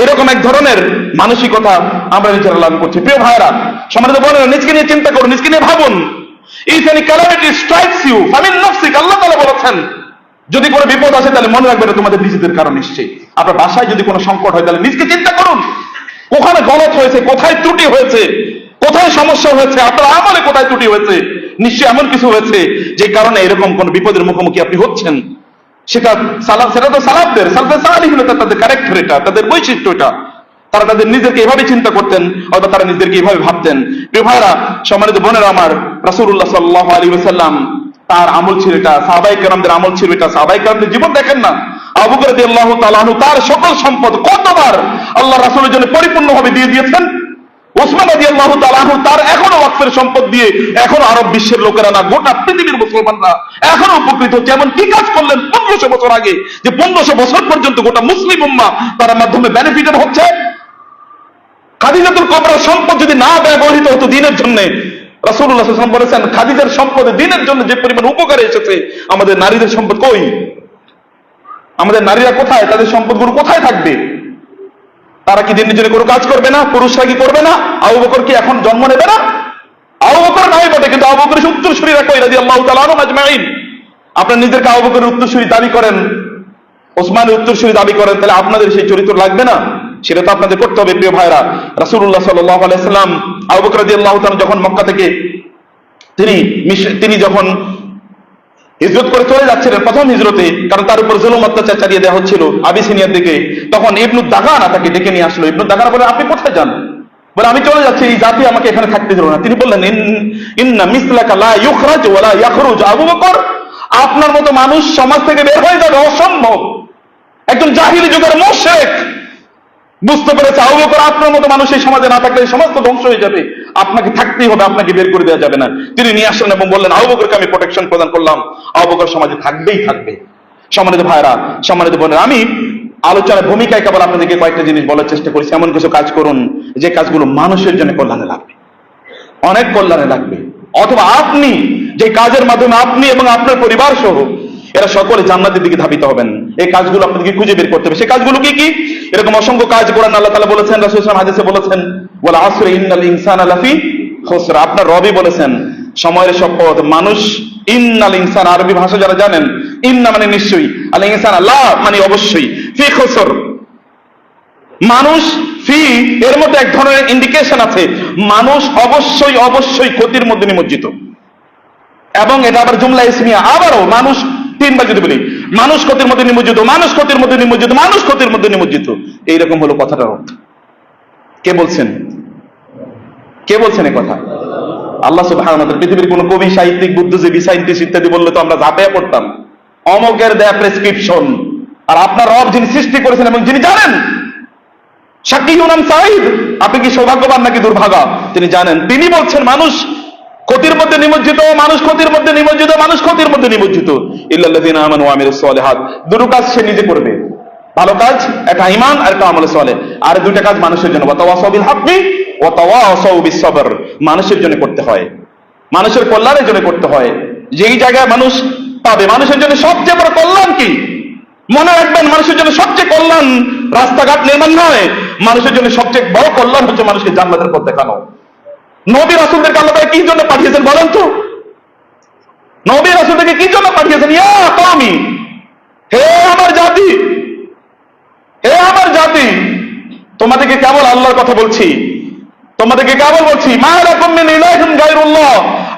এরকম এক ধরনের মানসিকতা আমরা নিজেরা লাভ করছি। প্রিয় ভাইরা, সম্মানিত বোনেরা, নিজকে নিয়ে চিন্তা করুন, নিজকে নিয়ে ভাবুন। If any calamity strikes you ফামিন নাফসিক, আল্লাহ তাআলা বলেছেন যদি কোনো বিপদ আসে তাহলে মনে রাখবেন তোমাদের নিজেদের কারণ নিশ্চয়ই। আপনার বাসায় যদি কোনো সংকট হয় তাহলে নিজকে চিন্তা করুন, কোথায় গলত হয়েছে, কোথায় ত্রুটি হয়েছে, কোথায় সমস্যা হয়েছে, আপনার আমলে কোথায় ত্রুটি হয়েছে। নিশ্চয়ই এমন কিছু হয়েছে যে কারণে এরকম কোন বিপদের মুখোমুখি আপনি হচ্ছেন। সেটা তো সালাফদের, সালফে সালিহিন, তাদের ক্যারেক্টার, এটা তাদের বৈশিষ্ট্য, এটা তারা তাদের নিজেকে এভাবে চিন্তা করতেন, অথবা তারা নিজেদেরকে এভাবে ভাবতেন। প্রিয় ভাইরা, সম্মানিত বোনেরা আমার, রাসূলুল্লাহ সাল্লাল্লাহু আলাইহি ওয়াসাল্লাম তার আমল ছিল এটা, সাহাবায়ে কেরামদের আমল ছিল এটা। সাহাবায়ে কেরামদের জীবন দেখেন না, আবু বকর রাদিয়াল্লাহু তাআলা আনহু তার সকল সম্পদ কতবার আল্লাহ রাসূলের জন্য পরিপূর্ণভাবে দিয়ে দিয়েছেন। ওসমান রাদিয়াল্লাহু তাআলা আনহু তার এখনো ওয়াকফের সম্পদ দিয়ে এখনো আরব বিশ্বের লোকেরা না, গোটা পৃথিবীর মুসলমানরা এখনো উপকৃত হচ্ছে। এমন কি কাজ করলেন 1500 বছর আগে যে 1500 বছর পর্যন্ত গোটা মুসলিম উম্মাহ তার মাধ্যমে বেনিফিটেড হচ্ছে? খাদিজাতুল কুবরার সম্পদ যদি না ব্যবহৃত হতো দিনের জন্য, রাসূলুল্লাহ সাল্লাল্লাহু আলাইহি ওয়াসাল্লাম বলেছেন খাদিজার সম্পদে দিনের জন্য যে পরিমাণ উপকার এসেছে, আমাদের নারীদের সম্পদ কই? আমাদের নারীরা কোথায়? তাদের সম্পদগুলো কোথায় থাকবে? তারা কি দিনের জন্য কোনো কাজ করবে না? পুরুষরা কি করবে না? আবু বকর কি এখন জন্ম নেবে না? আবু বকর নাই বটে, কিন্তু আবু বকরের উত্তরসূরিরা কই? রাদিয়াল্লাহু তাআলা আনহুম আজমাইন। আপনারা নিজেদেরকে আবু বকরের উত্তরসূরি দাবি করেন, ওসমানের উত্তরসূরি দাবি করেন, তাহলে আপনাদের সেই চরিত্র লাগবে না? সেটা তো আপনাদের করতে হবে প্রিয় ভাইরা। রাসূলুল্লাহ সাল্লাল্লাহু আলাইহি সাল্লাম আবু বকর রাদিয়াল্লাহু তাআলা যখন মক্কা থেকে তিনি যখন হিজরত করে চলে যাচ্ছিলেন প্রথম হিজরতে, কারণ তার উপর জুলুম অত্যাচার চালিয়ে দেওয়া হচ্ছিল আবিসিনিয়ার দিকে, তখন ইবনু দাগানা তাকে ডেকে নিয়ে আসলো। ইবনু দাগানা বলে, আপনি কোথায় যান? বলে, আমি চলে যাচ্ছি, এই জাতি আমাকে এখানে থাকতে দিল না। তিনি বললেন, ইন্না মিসলাকা লা ইউখরাজ ওয়ালা ইয়াখরুজ। আবু বকর, আপনার মতো মানুষ সমাজ থেকে বের হয়ে যাবে অসম্ভব। একজন জাহিলি যুগের মুশরিক বুঝতে পেরেছে আবু বকর আপনার মতো মানুষ এই সমাজে না থাকলে এই সমাজ তো ধ্বংস হয়ে যাবে, আপনাকে থাকতেই হবে, আপনাকে বের করে দেওয়া যাবে না। তিনি নিয়ে আসলেন এবং বললেন, আবু বকরকে আমি প্রোটেকশন প্রদান করলাম, আবু বকর সমাজে থাকবেই থাকবে। সম্মানিত ভাইরা, সম্মানিত বোনেরা, আমি আলোচনার ভূমিকায় কেবল আপনাদেরকে কয়েকটা জিনিস বলার চেষ্টা করেছি। এমন কিছু কাজ করুন যে কাজগুলো মানুষের জন্য কল্যাণে লাগবে, অনেক কল্যাণে লাগবে, অথবা আপনি যে কাজের মাধ্যমে আপনি এবং আপনার পরিবার সহ এরা সকলে জান্নাতের দিকে ধাবিত হবেন, এই কাজগুলো আপনাদেরকে খুঁজে বের করতে হবে। সেই কাজগুলো কি কি? এরকম অসংখ্য কাজ কোরআন আল্লাহ তাআলা বলেছেন, রাসূল সাল্লাল্লাহু আলাইহি ওয়াসাল্লাম হাদিসে বলেছেন, ওয়াল আসরি ইন্নাল ইনসানা লাফি খুসর। আপনার রবি বলেছেন, সময়ের শপথ, মানুষ, ইন্নাল ইনসান, আরবি ভাষা যারা জানেন, ইন্না মানে নিশ্চয়ই, আল ইনসান লা মানে অবশ্যই, ফি খুসর মানুষ, ফি এর মধ্যে এক ধরনের ইন্ডিকেশন আছে, মানুষ অবশ্যই অবশ্যই ক্ষতির মধ্যে নিমজ্জিত। এবং এটা আবার জুমলা ইসমিয়া, আবারও মানুষ তিনবার যদি বলি, মানুষ ক্ষতির মধ্যে নিমজ্জিত, মানুষ ক্ষতির মধ্যে নিমজ্জিত, মানুষ ক্ষতির মধ্যে নিমজ্জিত, এইরকম হলো কথাটার অর্থ। কে বলছেন? কে বলছেন এই কথা? আল্লাহ সুবহানাহু ওয়া তাআলা। পৃথিবীর কোন কবি, সাহিত্যিক, বুদ্ধিজীবী, সায়েন্টিস্ট ইত্যাদি বললে তো আমরা ঝাঁপিয়ে পড়তাম, অমকের দেয়া প্রেসক্রিপশন। আর আপনার রব যিনি সৃষ্টি করেছেন এবং যিনি জানেন, শাকিউন আম সাঈদ, আপনি কি সৌভাগ্যবান নাকি দুর্ভাগা, তিনি জানেন। তিনি বলছেন মানুষ ক্ষতির মধ্যে নিমজ্জিত, মানুষ ক্ষতির মধ্যে নিমজ্জিত, মানুষ ক্ষতির মধ্যে নিমজ্জিত। ইল্লাল্লাযীনা আমানু ওয়া আমিলুস সালিহাত, দুটো কাজ সে নিজে করবে, ভালো কাজ, একটা ঈমান আর একটা আমলে সালেহ, আর দুইটা কাজ মানুষের জন্য, ওয়া তাওয়াসাউ বিল হাক্কি ওয়া তাওয়াসাউ বিস সবর, মানুষের জন্য করতে হয়, মানুষের কল্যাণের জন্য করতে হয়। যেই জায়গায় মানুষ পাবে, মানুষের জন্য সবচেয়ে বড় কল্যাণ কি? মনে রাখবেন, মানুষের জন্য সবচেয়ে কল্যাণ রাস্তাঘাট নির্মাণ নয়, মানুষের জন্য সবচেয়ে বড় কল্যাণ হচ্ছে মানুষকে জান্নাতের পথ দেখানো। নবী রাসূলদেরকে আল্লাহ তাআলা কি জন্য পাঠিয়েছেন বলেন তো? নবী রাসূলদেরকে কি জন্য পাঠিয়েছেন? ইয়া কওমি, হে আমার জাতি, হে আমার জাতি, তোমাদেরকে কেবল আল্লাহর কথা বলছি, তোমাদেরকে কেবল বলছি, মা লাকুম মিন ইলাহিন গায়রুল্লাহ,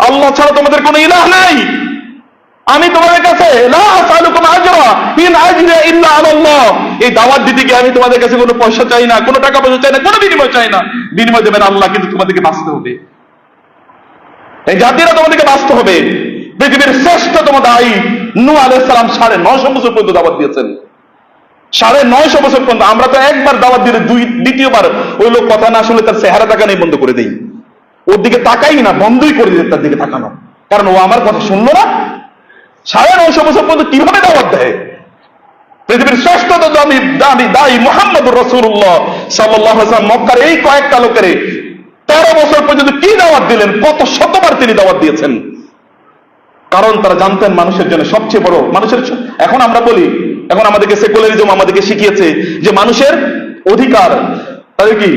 আল্লাহ ছাড়া তোমাদের কোনো ইলাহ নাই। আমি তোমাদের কাছে লা আসালুকুম আজরা ইন আজরিয়া ইল্লা আলাল্লাহ, এই দাওয়াত দিতে গিয়ে আমি তোমাদের কাছে কোনো পয়সা চাই না, কোনো টাকা পয়সা চাই না, কোনো বিনিময় চাই না। বিনিময় দেবেন আল্লাহ, কিন্তু তোমাদেরকে বাঁচতে হবে, এই জাতিরা তোমাদেরকে বাঁচতে হবে। পৃথিবীর শ্রেষ্ঠতম দায়ী নূহ আলাইহিস সালাম 950 বছর পর্যন্ত দাওয়াত দিয়েছেন, 950 বছর পর্যন্ত। আমরা তো একবার দাওয়াত দিলে দ্বিতীয়বার ওই লোক কথা না শুনলে তার চেহারা তাকানোই বন্ধ করে দেই, ওর দিকে তাকাই না, বন্ধই করে দিই তার দিকে তাকানো, কারণ ও আমার কথা শুনলো না। 950 বছর পর্যন্ত কিভাবে দাওয়াত দেয়? পৃথিবীর শ্রেষ্ঠতম দায়ী মুহাম্মদুর রাসূলুল্লাহ সাল্লাল্লাহু আলাইহি ওয়াসাল্লাম মক্কার এই কয়েকটা লোকের 13 বছর পর্যন্ত কি দাওয়াত দিলেন, কত শতবার তিনি দাওয়াত দিয়েছেন। কারণ তারা জানতেন মানুষের জন্য সবচেয়ে বড়, মানুষের, এখন আমরা বলি, এখন আমাদেরকে সেকুলারিজম আমাদেরকে শিখিয়েছে যে মানুষের অধিকার, তাদের কি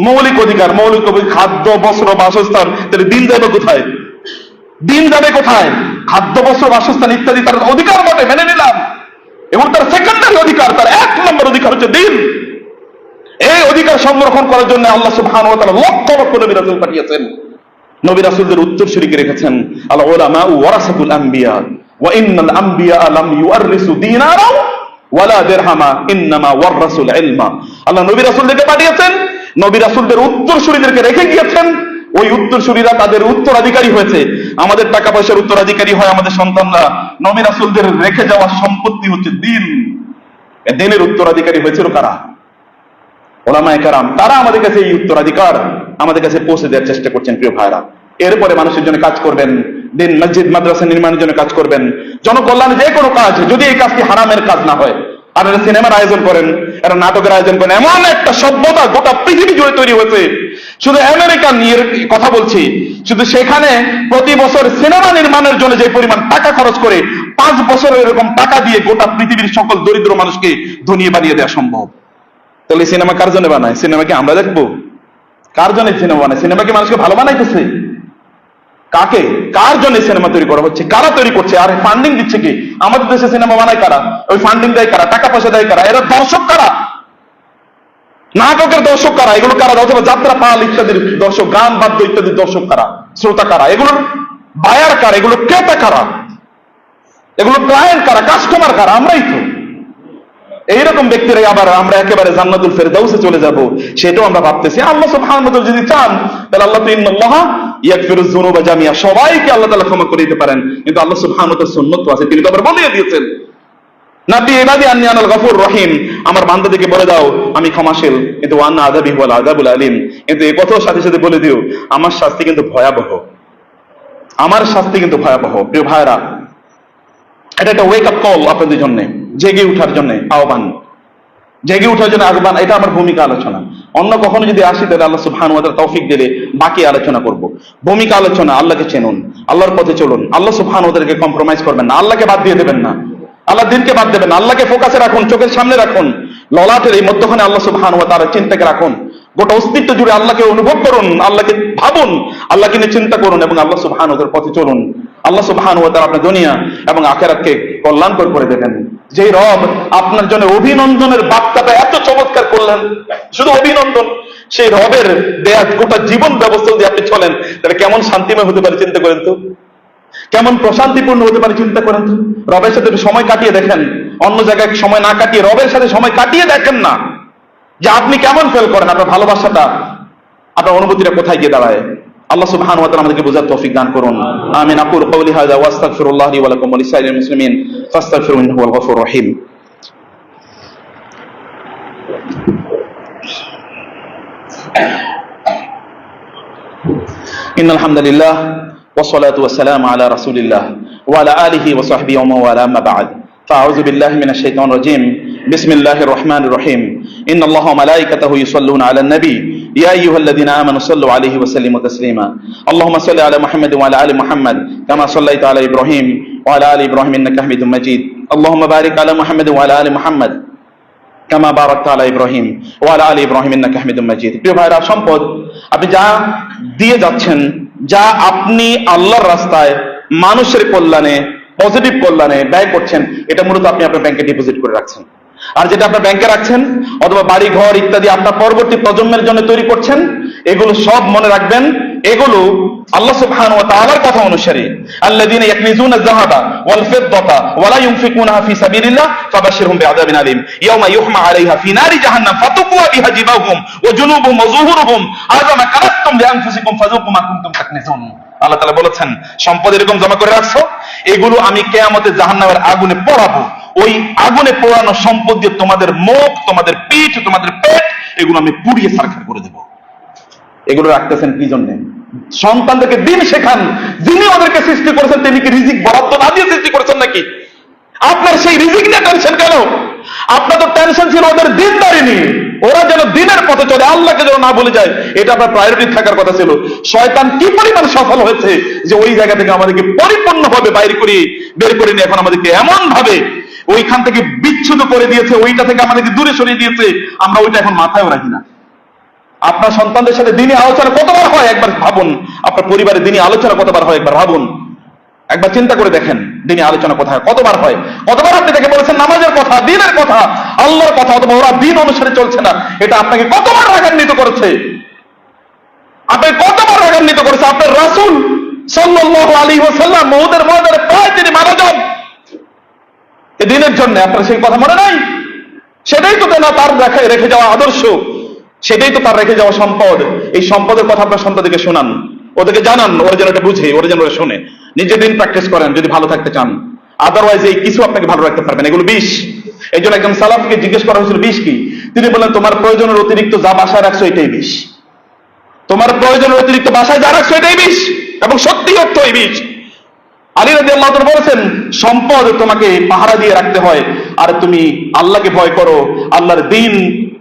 মৌলিক অধিকার, মৌলিক খাদ্য, বস্ত্র, বাসস্থান, তাহলে দিন যাবে কোথায়? দিন যাবে কোথায়? খাদ্য, বস্ত্র, বাসস্থান ইত্যাদি তার অধিকার বটে, মেনে নিলাম, এবং তার সেকেন্ডারি অধিকার, তার 1 নম্বর অধিকার হচ্ছে দিন। এই অধিকার সংরক্ষণ করার জন্য আল্লাহ সুবহানাহু ওয়া তাআলা লক্ষ লক্ষ নবী রাসূল পাঠিয়েছেন, নবী রাসূলদের উত্তরসূরিকে রেখেছেন। আল উলামা ওয়ারাসাতুল আম্বিয়া ওয়া ইন্নাল আম্বিয়া লাম ইউআররিসু দিনারা ওয়ালা দিরহামা ইন্নামা ওয়ারাসুল ইলমা। আল্লাহ নবী রাসূলদেরকে পাঠিয়েছেন, নবী রাসূলদের উত্তরসূরিদেরকে রেখে গিয়েছেন, ওই উত্তরসূরিরা তাদের উত্তরাধিকারী হয়েছে। আমাদের টাকা পয়সার উত্তরাধিকারী হয় আমাদের সন্তানরা, নবী রাসূলদের রেখে যাওয়া সম্পত্তি হচ্ছে দিন। দিনের উত্তরাধিকারী হয়েছিল কারা? ওলামায়ে কেরাম। তারা আমাদের কাছে এই উত্তরাধিকার আমাদের কাছে পৌঁছে দেওয়ার চেষ্টা করছেন প্রিয় ভাইরা। এরপরে মানুষের জন্য কাজ করবেন, দিন, মসজিদ, মাদ্রাসা নির্মাণের জন্য কাজ করবেন, জনকল্যাণে যে কোনো কাজ, যদি এই কাজটি হারামের কাজ না হয়। আপনারা সিনেমার আয়োজন করেন, একটা নাটকের আয়োজন করেন, এমন একটা সভ্যতা গোটা পৃথিবী জুড়ে তৈরি হয়েছে, শুধু আমেরিকা নিয়ে কথা বলছি, শুধু সেখানে প্রতি বছর সিনেমা নির্মাণের জন্য যে পরিমাণ টাকা খরচ করে, 5 বছর এরকম টাকা দিয়ে গোটা পৃথিবীর সকল দরিদ্র মানুষকে ধনী বানিয়ে দেওয়া সম্ভব। তাহলে সিনেমা কার জন্য বানায়? সিনেমা কি আমরা দেখবো? কার জন্য সিনেমা বানায়? সিনেমা কি মানুষকে ভালো বানাইতেছে? কাকে, কার জন্য সিনেমা তৈরি করা হচ্ছে? কারা তৈরি করছে? আর ফান্ডিং দিচ্ছে কি? আমাদের দেশে সিনেমা বানায় কারা? ওই ফান্ডিং দেয় কারা? টাকা পয়সা দেয় কারা? এরা দর্শক কারা? নাটকের দর্শক কারা, এগুলো কারা, অথবা যাত্রা পাল ইত্যাদির দর্শক, গান বাদ্য ইত্যাদির দর্শক কারা, শ্রোতা কারা, এগুলোর বায়ার কারা, এগুলো ক্রেতা কারা, এগুলো ক্লায়েন্ট কারা, কাস্টমার কারা? আমরাই তো। এইরকম ব্যক্তিরাই আবার আমরা একেবারে জান্নাতুল ফেরদাউসে চলে যাব, সেটাও আমরা ভাবতেছি। আল্লাহ সুবহানাহু ওয়া তাআলা যদি চান তাহলে আল্লাহ তো ইন্নাল্লাহা ইয়াগফিরুয যুনুবা জামিআ, সবাইকে আল্লাহ তাআলা ক্ষমা করে দিতে পারেন, কিন্তু আল্লাহ সুবহানাহু ওয়া তাআলার সুন্নাত আছে, তিনি তো আবার বলে দিয়েছেন নাবি ইবাদি আন্নী আনাল গফুর রহিম, আমার বান্দাদেরকে বলে দাও আমি ক্ষমাশীল, কিন্তু ওয়ান্না আযাবি হুয়াল আযাবুল আলীম, কিন্তু এই কথাও সাথে সাথে বলে দিও আমার শাস্তি কিন্তু ভয়াবহ, আমার শাস্তি কিন্তু ভয়াবহ। প্রিয় ভাইরা, এটা একটা ওয়েক আপ কল আপনাদের জন্য, জেগে উঠার জন্য আহ্বান, জেগে উঠার জন্য আহ্বান। এটা আমার ভূমিকা আলোচনা। অন্য কখনো যদি আসি তাহলে আল্লাহ সুবহানাহু ওয়া তাআলা তৌফিক দিলে বাকি আলোচনা করব। ভূমিকা আলোচনা, আল্লাহকে চেনুন, আল্লাহর পথে চলুন, আল্লাহ সুবহানাহু ওয়া তাআলাকে কম্প্রোমাইজ করবেন না, আল্লাহকে বাদ দিয়ে দেবেন না, আল্লাহ দিনকে বাদ দেবেন না, আল্লাহকে ফোকাসে রাখুন, চোখের সামনে রাখুন, ললাটের এই মধ্যখানে আল্লাহ সুবহানাহু ওয়া তাআলার চিন্তাকে রাখুন, গোটা অস্তিত্ব জুড়ে আল্লাহকে অনুভব করুন, আল্লাহকে ভাবুন, আল্লাহকে নিয়ে চিন্তা করুন এবং আল্লাহ সুবহানাহু ওয়া তাআলার পথে চলুন। আল্লাহ সুবহানাহু ওয়া তাআলা আপনার দুনিয়া এবং আখিরাতকে কল্যাণকর করে দেবেন। যেই রব আপনার জন্য অভিনন্দনের বার্তাটা এত চমৎকার করলেন, শুধু অভিনন্দন, সেই রবের দেয়া গোটা জীবন ব্যবস্থা যদি আপনি চলেন তাহলে কেমন শান্তিময় হতে পারে চিন্তা করেন তো, কেমন প্রশান্তিপূর্ণ হতে পারে চিন্তা করেন তো। রবের সাথে সময় কাটিয়ে দেখেন, অন্য জায়গায় সময় না কাটিয়ে রবের সাথে সময় কাটিয়ে দেখেন না, যে আপনি কেমন ফেল করেন, আপনার ভালোবাসাটা, আপনার অনুভূতিটা কোথায় গিয়ে দাঁড়ায়। আল্লাহ সুবহানাহু ওয়া তাআলা আমাদেরকে বোঝার তৌফিক দান করুন। আমিন। আকুলু কওলি হাযা ওয়া আস্তাগফিরুল্লাহ লি ওয়া লাকুম ওয়া লিসাইরিল মুসলিমিন ফাস্তাগফিরুহু ইন্নাহু হুয়াল গফুরুর রহিম। ইন্নাল হামদালিল্লাহ ওয়া সলাতু ওয়া সালামু আলা রাসূলিল্লাহ ওয়া আলা আলিহি ওয়া সাহবিহি ওয়া মান ওয়ালা, আম্মা বা'দ। فأعوذ بالله من الشيطان الرجيم. بسم الله الرحمن الرحيم. إن الله وملائكته يصلون على النبي يا أيها الذين آمنوا صلوا عليه وسلموا تسليما. اللهم صل على محمد وعلى آل محمد كما صليت على إبراهيم وعلى آل إبراهيم إنك حميد مجيد. اللهم بارك على محمد وعلى آل محمد কামা বারাকতা আলা ইব্রাহিম ওয়া আলা আলি ইব্রাহিম ইন্নাকা হামিদুম মাজিদ। প্রিয় ভাইরা, সম্পদ আপনি যা দিয়ে যাচ্ছেন, যা আপনি আল্লাহর রাস্তায় মানুষের কল্যাণে, পজিটিভ কল্যাণে ব্যয় করছেন, এটা মূলত আপনি আপনার ব্যাংকে ডিপোজিট করে রাখছেন। আর যেটা আপনার ব্যাংকে রাখছেন অথবা বাড়ি ঘর ইত্যাদি আপনার পরবর্তী প্রজন্মের জন্য তৈরি করছেন, এগুলো সব মনে রাখবেন, এগুলো আল্লাহ সুবহানাহু ওয়া তাআলার কথা অনুসারে, আল্লাযীনা ইয়াকনিজুনা আয-যাহাবা ওয়াল ফিদ্দাতা ওয়া লা ইউনফিকুনাহা ফি সাবিলিল্লাহ ফাবাশশিরহুম বিআযাবিন আলীম ইয়াওমা ইউহমা আলাইহা ফি নারি জাহান্নাম ফাতুকওয়া বিহা জিবাহুম ওয়া জুনুবুহুম ওয়া যুহুরুহুম হাযা মা কানাতুম লিআনফুসিকুম ফাযুকু মা কুনতুম তাকনিজুন। আল্লাহ তাআলা বলেছেন, সম্পদ এরকম জমা করে রাখছো, এগুলো আমি কিয়ামতে জাহান্নামের আগুনে পোড়াবো। ওই আগুনে পোড়ানো সম্পদ দিয়ে তোমাদের মুখ, তোমাদের পিঠ, তোমাদের পেট, এগুলো আমি পুড়িয়ে ছারখার করে দেব। এগুলো রাখতেছেন কি জন্য? সন্তানদেরকে দিন শেখান, যিনি ওদেরকে সৃষ্টি করেছেন তিনি কি রিজিক বরাদ্দ না দিয়ে সৃষ্টি করেছেন নাকি? আপনার সেই রিজিক নিয়ে টেনশন কেন? আপনার তো টেনশন ছিল ওদের দিনদারি নিয়ে, ওরা যেন দিনের পথে চলে, আল্লাহকে যেন না ভুলে যায়, এটা আপনার প্রায়োরিটি থাকার কথা ছিল। শয়তান কি পরিমাণ সফল হয়েছে যে ওই জায়গা থেকে আমাদেরকে পরিপূর্ণভাবে বের করে নিয়ে এখন আমাদেরকে এমন ভাবে ওইখান থেকে বিচ্ছুত করে দিয়েছে, ওইটা থেকে আমাদেরকে দূরে সরিয়ে দিয়েছে, আমরা ওইটা এখন মাথায়ও রাখি না। আপনার সন্তানদের সাথে দিনী আলোচনা কতবার হয় একবার ভাবুন, আপনার পরিবারে দিনী আলোচনা কতবার হয় একবার ভাবুন, একবার চিন্তা করে দেখেন দিনী আলোচনা কোথায় কতবার হয়, কতবার আপনি দেখে বলেছেন নামাজের কথা, দিনের কথা, আল্লাহর কথা, অথবা ওরা দিন অনুসারে চলছে না, এটা আপনাকে কতবার রাগান্বিত করেছে, আপনাকে কতবার রাগান্বিত করেছে। আপনার রাসূল সাল্লাল্লাহু আলাইহি ওয়াসাল্লাম উহুদের ময়দানে প্রায় তিনি মারা যান এই দিনের জন্য, আপনার সেই কথা মনে নাই? সেটাই তো তার রেখে যাওয়া আদর্শ, সেটাই তো তার রেখে যাওয়া সম্পদ। এই সম্পদের কথা আপনার সন্তানদেরকে শোনান, ওদেরকে জানান, ওরা যেন এটা বুঝে, ওরা যেন ওরা শোনে। নিজে দিন প্র্যাকটিস করেন যদি ভালো থাকতে চান, আদারওয়াইজ এই কিছু আপনাকে ভালো রাখতে পারবেন, এগুলো বিষ। এই জন্য একজন সালাফকে জিজ্ঞেস করা হয়েছিল বিষ কি, তিনি বললেন তোমার প্রয়োজনের অতিরিক্ত যা বাসায় রাখছো এটাই বিষ, তোমার প্রয়োজনের অতিরিক্ত বাসায় যা রাখছো এটাই বিষ, এবং সত্যি অর্থ এই বিষ। আলী রাদিয়াল্লাহু আনহু বলেছেন সম্পদ তোমাকে পাহারা দিয়ে রাখতে হয়, আর তুমি আল্লাহকে ভয় করো, আল্লাহর দ্বীন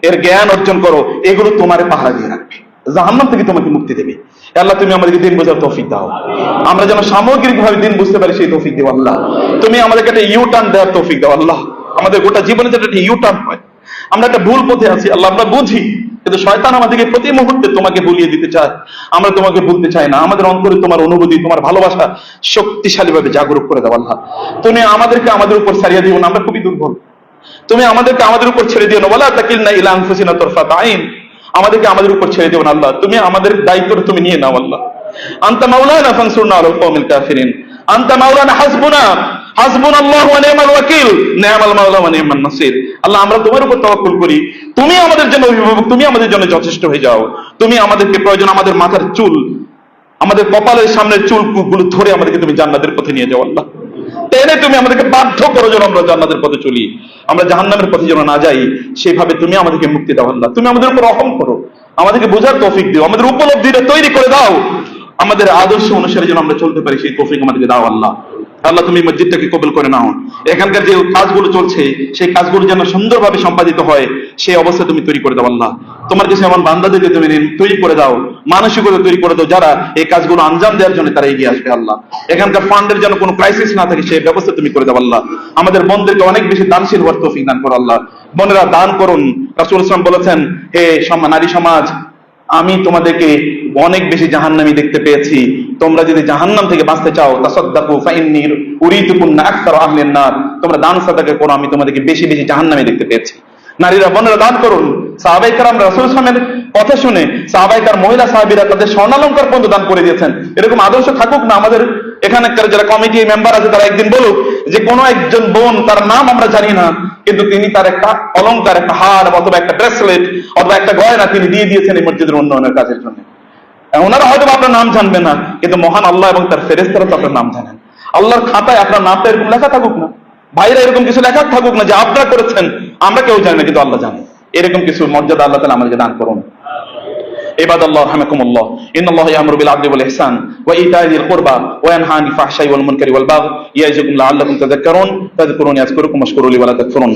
এর জ্ঞান অর্জন করো, এগুলো তোমারে পাহারা দিয়ে রাখবে, জাহান্নাম থেকে তোমাকে মুক্তি দেবে। আল্লাহ তুমি আমাদেরকে দিন বোঝার তৌফিক দাও, আমরা যেন সামগ্রিকভাবে দিন বুঝতে পারি সেই তৌফিক দাও আল্লাহ। তুমি আমাদেরকে একটা ইউটার্ন দেওয়ার তৌফিক দাও আল্লাহ, আমাদের গোটা জীবনে যেটা একটা ইউটার্ন হয়, আমরা একটা ভুল পথে আছি আল্লাহ, আমরা বুঝি, কিন্তু শয়তান আমাদেরকে প্রতি মুহূর্তে তোমাকে ভুলিয়ে দিতে চায়, আমরা তোমাকে ভুলতে চাই না। আমাদের অন্তরে তোমার অনুভূতি, তোমার ভালোবাসা শক্তিশালী ভাবে জাগরুক করে দাও আল্লাহ। তুমি আমাদেরকে আমাদের উপর ছাড়িয়ে দিও না, আমরা খুবই দুর্বল, তুমি আমাদেরকে আমাদের উপর ছেড়ে দিও না, ওয়ালা তাকিলনা ইলা আনফুসিনা তারফাত আইন, আমাদেরকে আমাদের উপর ছেড়ে দিও না আল্লাহ, তুমি আমাদের দায়িত্ব তুমি নিয়ে নাও আল্লাহ। আনতা মাওলানা ফানসুরনা আলাল কওমিল কাফিরিন, আনতা মাওলানা হাসবুনা হাসবুনাল্লাহু ওয়া নি'মাল ওয়াকিল, নি'মাল মাওলা ওয়া নি'মান নাসির। আল্লাহ আমরা তোমার উপর তাওয়াক্কুল করি, তুমি আমাদের জন্য অভিভাবক, তুমি আমাদের জন্য যথেষ্ট হয়ে যাও। তুমি আমাদেরকে প্রয়োজন আমাদের মাথার চুল, আমাদের কপালের সামনের চুলগুলো ধরে আমাদেরকে তুমি জান্নাতের পথে নিয়ে যাও আল্লাহ। তাইলে তুমি আমাদেরকে বাধ্য করো যেন আমরা জান্নাতের পথে চলি, আমরা জাহান্নামের পথে যেন না যাই, সেভাবে তুমি আমাদেরকে মুক্তি দাও আল্লাহ। তুমি আমাদের উপর রহম করো, আমাদেরকে বোঝার তৌফিক দিও, আমাদের উপলব্ধিটা তৈরি করে দাও, আমাদের আদর্শ অনুসারে যেন আমরা চলতে পারি সেই তৌফিক আমাদেরকে দাও আল্লাহ। আল্লাহ তুমি মসজিদটাকে কবুল করে নাও, এখানকার যে কাজগুলো চলছে সেই কাজগুলো যেন সুন্দরভাবে সম্পাদিত হয় সেই অবস্থা তুমি তৈরি করে দাও আল্লাহ। তোমার কাছে এমন বান্দাদেরকে তুমি তৈরি করে দাও, মানসিকতা তৈরি করে দাও, যারা এই কাজগুলো আঞ্জাম দেওয়ার জন্য তারা এগিয়ে আসবে আল্লাহ। এখানকার ফান্ডের যেন কোনো ক্রাইসিস না থাকে সেই ব্যবস্থা তুমি করে দাও আল্লাহ। আমাদের বোনদেরকে অনেক বেশি দানশীল হওয়ার তৌফিক দান করো আল্লাহ। বোনেরা দান করুন, রাসূল সাল্লাল্লাহু আলাইহি ওয়াসাল্লাম বলেছেন, হে নারী সমাজ, আমি তোমাদেরকে অনেক বেশি জাহান্নামী দেখতে পেয়েছি, তোমরা যদি জাহান্নাম থেকে বাঁচতে চাও তাসাদদাকু ফাইন্নী উরিদুকুন্না আকসার আহলিন নার, তোমরা দান সাদাকা করো, আমি তোমাদেরকে বেশি বেশি জাহান্নামী দেখতে পেয়েছি। নারীরা বোনেরা দান করুন। সাহাবায়ে কেরাম রাসূল সাল্লাল্লাহু আলাইহি ওয়াসাল্লামের কথা শুনে সাহাবায়ে কেরাম মহিলা সাহাবীরা তাদের স্বর্ণালংকার পর্যন্ত দান করে দিয়েছেন। এরকম আদর্শ থাকুক না আমাদের এখানকার যারা কমিটি মেম্বার আছে, তারা একদিন বলুক যে কোনো একজন বোন, তার নাম আমরা জানি না, কিন্তু তিনি তার একটা অলংকার, একটা হার অথবা একটা ব্রেসলেট অথবা একটা গয়না তিনি দিয়ে দিয়েছেন এই মসজিদের উন্নয়নের কাজের জন্য। ওনারা হয়তো আপনার নাম জানবে না, কিন্তু মহান আল্লাহ এবং তার ফেরেশতারা তো আপনার নাম জানেন। আল্লাহর খাতায় আপনার নামটা এরকম লেখা থাকুক না, ভাইরা এরকম কিছু লেখা থাকুক না যে আপনারা করেছেন, আমরা কেউ জানি না কিন্তু আল্লাহ জানে। এরকম কিছু মর্যাদা আল্লাহ তাআলা আমাদেরকে দান করুন। ইবাদাল্লাহ রাহমাকুমুল্লাহ, ইন্নাল্লাহা ইয়া'মুরু বিল আদলি ওয়াল ইহসান ওয়া ইতা'i যিল কুরবা ওয়া ইয়ানহা আনিল ফাহশাই ওয়াল মুনকারি ওয়াল বাগই ইয়া'ইযুকুম লা'আল্লাকুম তাযাক্কারুন। ফাযকুরুনি আযকুরুকুম ওয়াশকুরু লি ওয়া লা তাকফুরুন।